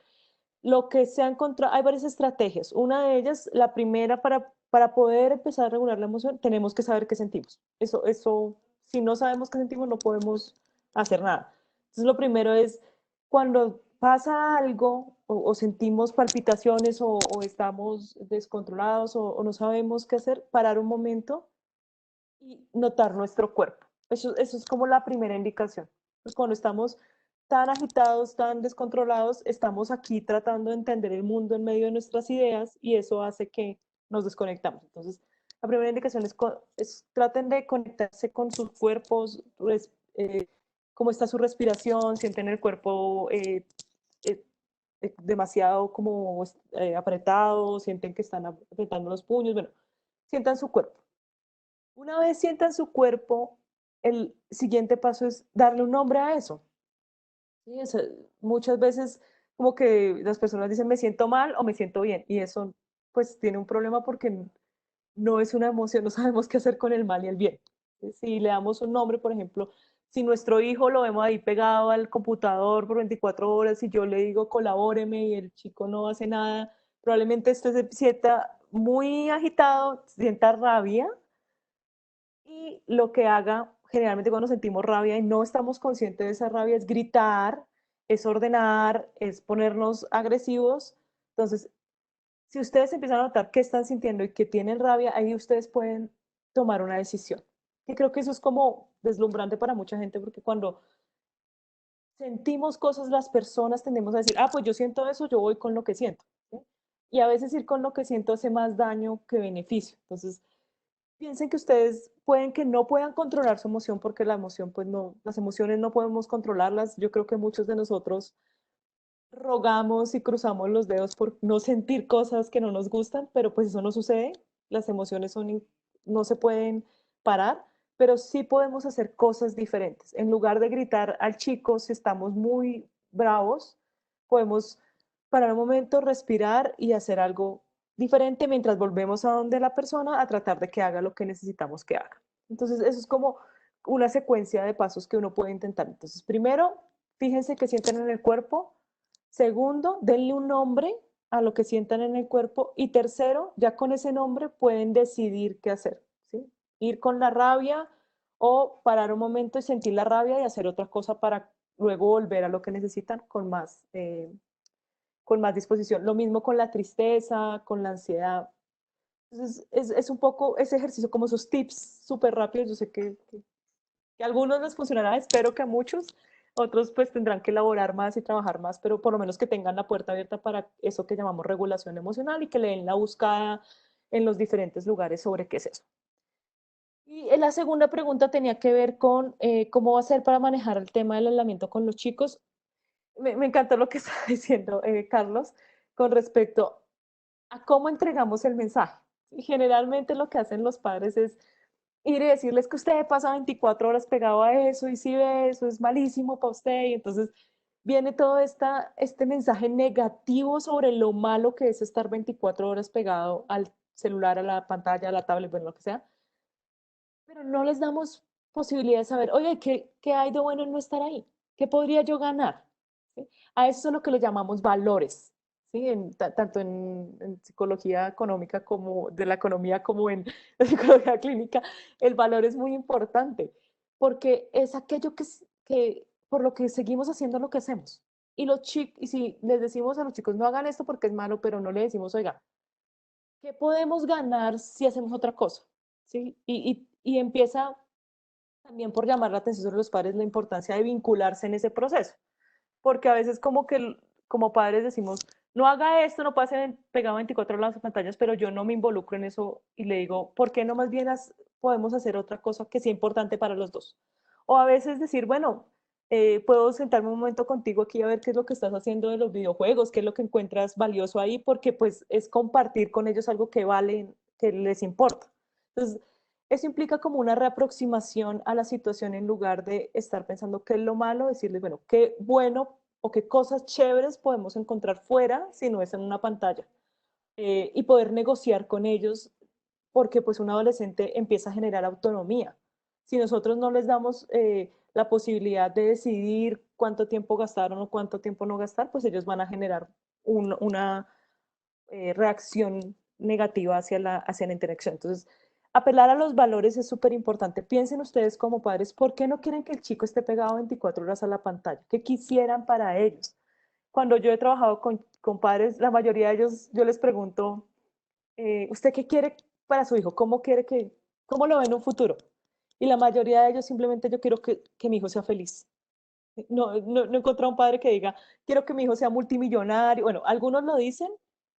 Lo que se ha encontrado, hay varias estrategias. Una de ellas, la primera, para poder empezar a regular la emoción, tenemos que saber qué sentimos. Si no sabemos qué sentimos, no podemos hacer nada. Entonces, lo primero es cuando pasa algo o sentimos palpitaciones o estamos descontrolados o no sabemos qué hacer, parar un momento y notar nuestro cuerpo. Eso es como la primera indicación. Pues cuando estamos tan agitados, tan descontrolados, estamos aquí tratando de entender el mundo en medio de nuestras ideas y eso hace que nos desconectamos. Entonces, la primera indicación es traten de conectarse con sus cuerpos, cómo está su respiración, sienten el cuerpo eh, demasiado como apretado, sienten que están apretando los puños, bueno, sientan su cuerpo. Una vez sientan su cuerpo, el siguiente paso es darle un nombre a eso. ¿Sí? O sea, muchas veces como que las personas dicen me siento mal o me siento bien y eso pues tiene un problema porque no es una emoción, no sabemos qué hacer con el mal y el bien. Si le damos un nombre, por ejemplo, si nuestro hijo lo vemos ahí pegado al computador por 24 horas y yo le digo colabóreme y el chico no hace nada, probablemente este se sienta muy agitado, sienta rabia y lo que haga, generalmente cuando sentimos rabia y no estamos conscientes de esa rabia, es gritar, es ordenar, es ponernos agresivos. Entonces, si ustedes empiezan a notar qué están sintiendo y que tienen rabia, ahí ustedes pueden tomar una decisión. Y creo que eso es como deslumbrante para mucha gente, porque cuando sentimos cosas, las personas tendemos a decir, ah, pues yo siento eso, yo voy con lo que siento. ¿Sí? Y a veces ir con lo que siento hace más daño que beneficio. Entonces, piensen que ustedes pueden que no puedan controlar su emoción porque la emoción, pues no, las emociones no podemos controlarlas. Yo creo que muchos de nosotros rogamos y cruzamos los dedos por no sentir cosas que no nos gustan, pero pues eso no sucede. Las emociones no se pueden parar, pero sí podemos hacer cosas diferentes. En lugar de gritar al chico si estamos muy bravos, podemos parar un momento, respirar y hacer algo diferente mientras volvemos a donde la persona a tratar de que haga lo que necesitamos que haga. Entonces, eso es como una secuencia de pasos que uno puede intentar. Entonces, primero, fíjense que sienten en el cuerpo. Segundo, denle un nombre a lo que sientan en el cuerpo. Y tercero, ya con ese nombre pueden decidir qué hacer. ¿Sí? Ir con la rabia o parar un momento y sentir la rabia y hacer otra cosa para luego volver a lo que necesitan con más disposición. Lo mismo con la tristeza, con la ansiedad. Entonces, es un poco ese ejercicio, como esos tips súper rápidos. Yo sé que a algunos les funcionará, espero que a muchos, otros pues tendrán que elaborar más y trabajar más, pero por lo menos que tengan la puerta abierta para eso que llamamos regulación emocional y que le den la buscada en los diferentes lugares sobre qué es eso. Y la segunda pregunta tenía que ver con cómo va a ser para manejar el tema del aislamiento con los chicos. Me encantó lo que estaba diciendo Carlos con respecto a cómo entregamos el mensaje. Y generalmente lo que hacen los padres es ir y decirles que usted pasa 24 horas pegado a eso y si ve eso es malísimo para usted y entonces viene todo este mensaje negativo sobre lo malo que es estar 24 horas pegado al celular, a la pantalla, a la tablet, bueno, lo que sea, pero no les damos posibilidad de saber, oye, ¿qué hay de bueno en no estar ahí? ¿Qué podría yo ganar? ¿Sí? A eso es lo que le llamamos valores, ¿sí? Tanto en psicología económica como de la economía como en la psicología clínica, el valor es muy importante porque es aquello que por lo que seguimos haciendo lo que hacemos. Y si les decimos a los chicos, no hagan esto porque es malo, pero no le decimos, oiga, ¿qué podemos ganar si hacemos otra cosa? ¿Sí? Y empieza también por llamar la atención sobre los padres la importancia de vincularse en ese proceso, porque a veces como que como padres decimos, no haga esto, no pase pegado 24 horas en las pantallas, pero yo no me involucro en eso y le digo, ¿por qué no más bien podemos hacer otra cosa que sea importante para los dos? O a veces decir, bueno, puedo sentarme un momento contigo aquí a ver qué es lo que estás haciendo de los videojuegos, qué es lo que encuentras valioso ahí, porque pues es compartir con ellos algo que vale, que les importa. Entonces, eso implica como una reaproximación a la situación en lugar de estar pensando qué es lo malo, decirles, bueno, qué bueno o qué cosas chéveres podemos encontrar fuera si no es en una pantalla. Y poder negociar con ellos porque pues un adolescente empieza a generar autonomía. Si nosotros no les damos la posibilidad de decidir cuánto tiempo gastaron o cuánto tiempo no gastar, pues ellos van a generar una reacción negativa hacia la interacción. Entonces, apelar a los valores es súper importante. Piensen ustedes como padres, ¿por qué no quieren que el chico esté pegado 24 horas a la pantalla? ¿Qué quisieran para ellos? Cuando yo he trabajado con padres, la mayoría de ellos, yo les pregunto, ¿usted qué quiere para su hijo? ¿Cómo lo ve en un futuro? Y la mayoría de ellos simplemente yo quiero que mi hijo sea feliz. No he encontrado un padre que diga, quiero que mi hijo sea multimillonario. Bueno, algunos lo dicen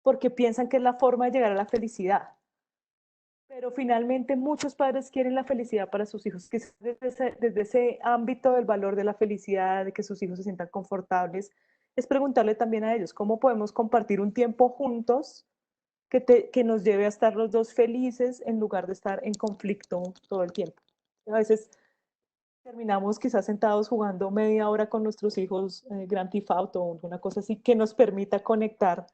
porque piensan que es la forma de llegar a la felicidad. Pero finalmente muchos padres quieren la felicidad para sus hijos, que desde ese ámbito del valor de la felicidad, de que sus hijos se sientan confortables, es preguntarle también a ellos, ¿cómo podemos compartir un tiempo juntos que nos lleve a estar los dos felices en lugar de estar en conflicto todo el tiempo? A veces terminamos quizás sentados jugando media hora con nuestros hijos, Grand Theft Auto o alguna cosa así que nos permita conectar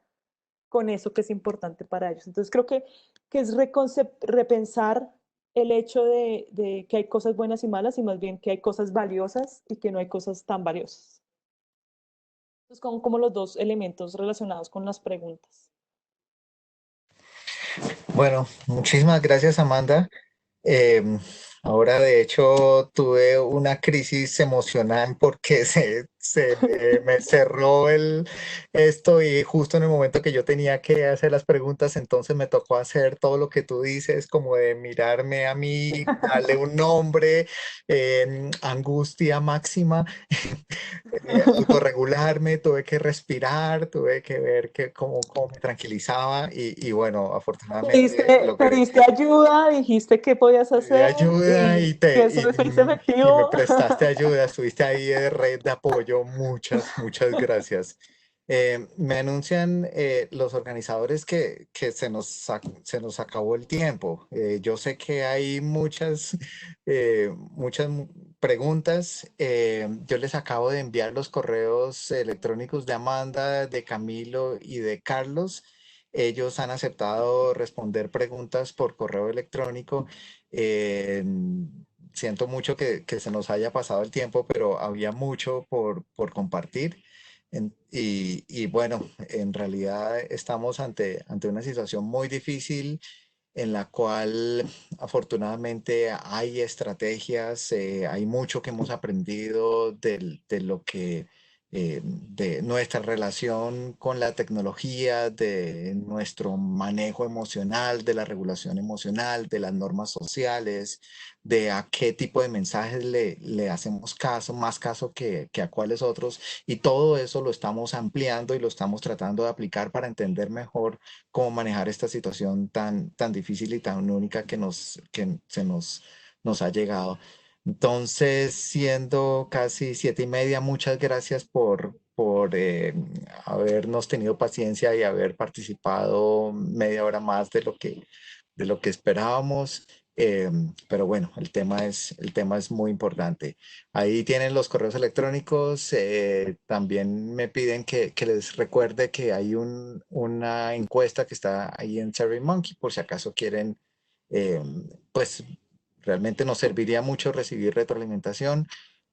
con eso que es importante para ellos. Entonces creo que es repensar el hecho de que hay cosas buenas y malas y más bien que hay cosas valiosas y que no hay cosas tan valiosas. Entonces como los dos elementos relacionados con las preguntas. Bueno, muchísimas gracias, Amanda. Em, Ahora, de hecho, tuve una crisis emocional porque me cerró esto y justo en el momento que yo tenía que hacer las preguntas, entonces me tocó hacer todo lo que tú dices, como de mirarme a mí, darle un nombre, angustia máxima, autorregularme, tuve que respirar, tuve que ver cómo me tranquilizaba y bueno, afortunadamente logré. Pediste ayuda, dijiste qué podías De hacer ayuda y que eso fuese y me efectivo. prestaste ayuda, estuviste ahí de red de apoyo, muchas gracias. Me anuncian los organizadores que se nos acabó el tiempo. Yo sé que hay muchas preguntas. Yo les acabo de enviar los correos electrónicos de Amanda, de Camilo y de Carlos. Ellos han aceptado responder preguntas por correo electrónico. Eh, Siento mucho que se nos haya pasado el tiempo, pero había mucho por compartir. Y bueno, en realidad estamos ante una situación muy difícil en la cual afortunadamente hay estrategias, hay mucho que hemos aprendido de lo que, de nuestra relación con la tecnología, de nuestro manejo emocional, de la regulación emocional, de las normas sociales, de a qué tipo de mensajes le hacemos caso, más caso que a cuáles otros, y todo eso lo estamos ampliando y lo estamos tratando de aplicar para entender mejor cómo manejar esta situación tan difícil y tan única nos ha llegado. Entonces, siendo casi 7:30, muchas gracias por habernos tenido paciencia y haber participado media hora más de lo que esperábamos. Pero bueno, el tema es muy importante. Ahí tienen los correos electrónicos. También me piden que les recuerde que hay una encuesta que está ahí en SurveyMonkey por si acaso quieren, eh, pues realmente nos serviría mucho recibir retroalimentación.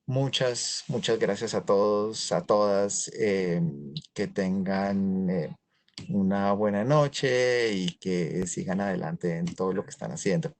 Muchas gracias a todos, a todas. Que tengan una buena noche y que sigan adelante en todo lo que están haciendo.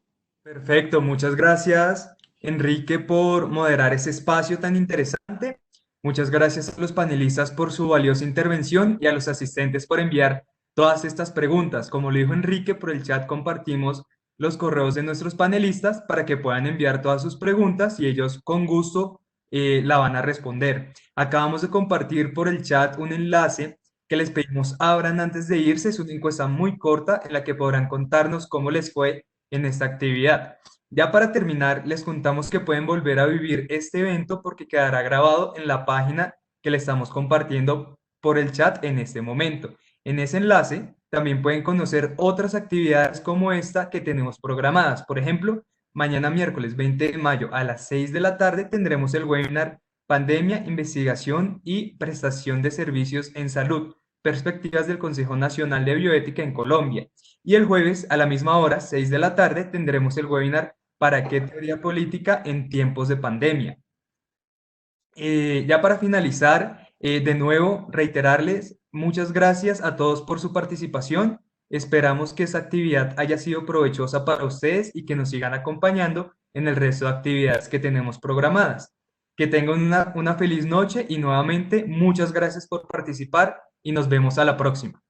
Perfecto, muchas gracias, Enrique, por moderar ese espacio tan interesante. Muchas gracias a los panelistas por su valiosa intervención y a los asistentes por enviar todas estas preguntas. Como lo dijo Enrique, por el chat compartimos los correos de nuestros panelistas para que puedan enviar todas sus preguntas y ellos con gusto la van a responder. Acabamos de compartir por el chat un enlace que les pedimos abran antes de irse. Es una encuesta muy corta en la que podrán contarnos cómo les fue en esta actividad. Ya para terminar, les contamos que pueden volver a vivir este evento porque quedará grabado en la página que le estamos compartiendo por el chat en este momento. En ese enlace también pueden conocer otras actividades como esta que tenemos programadas. Por ejemplo, mañana miércoles 20 de mayo a las 6 de la tarde tendremos el webinar Pandemia, Investigación y Prestación de Servicios en Salud, Perspectivas del Consejo Nacional de Bioética en Colombia. Y el jueves a la misma hora, 6 de la tarde, tendremos el webinar ¿Para qué teoría política en tiempos de pandemia? Ya para finalizar, de nuevo, reiterarles muchas gracias a todos por su participación. Esperamos que esta actividad haya sido provechosa para ustedes y que nos sigan acompañando en el resto de actividades que tenemos programadas. Que tengan una feliz noche y nuevamente muchas gracias por participar y nos vemos a la próxima.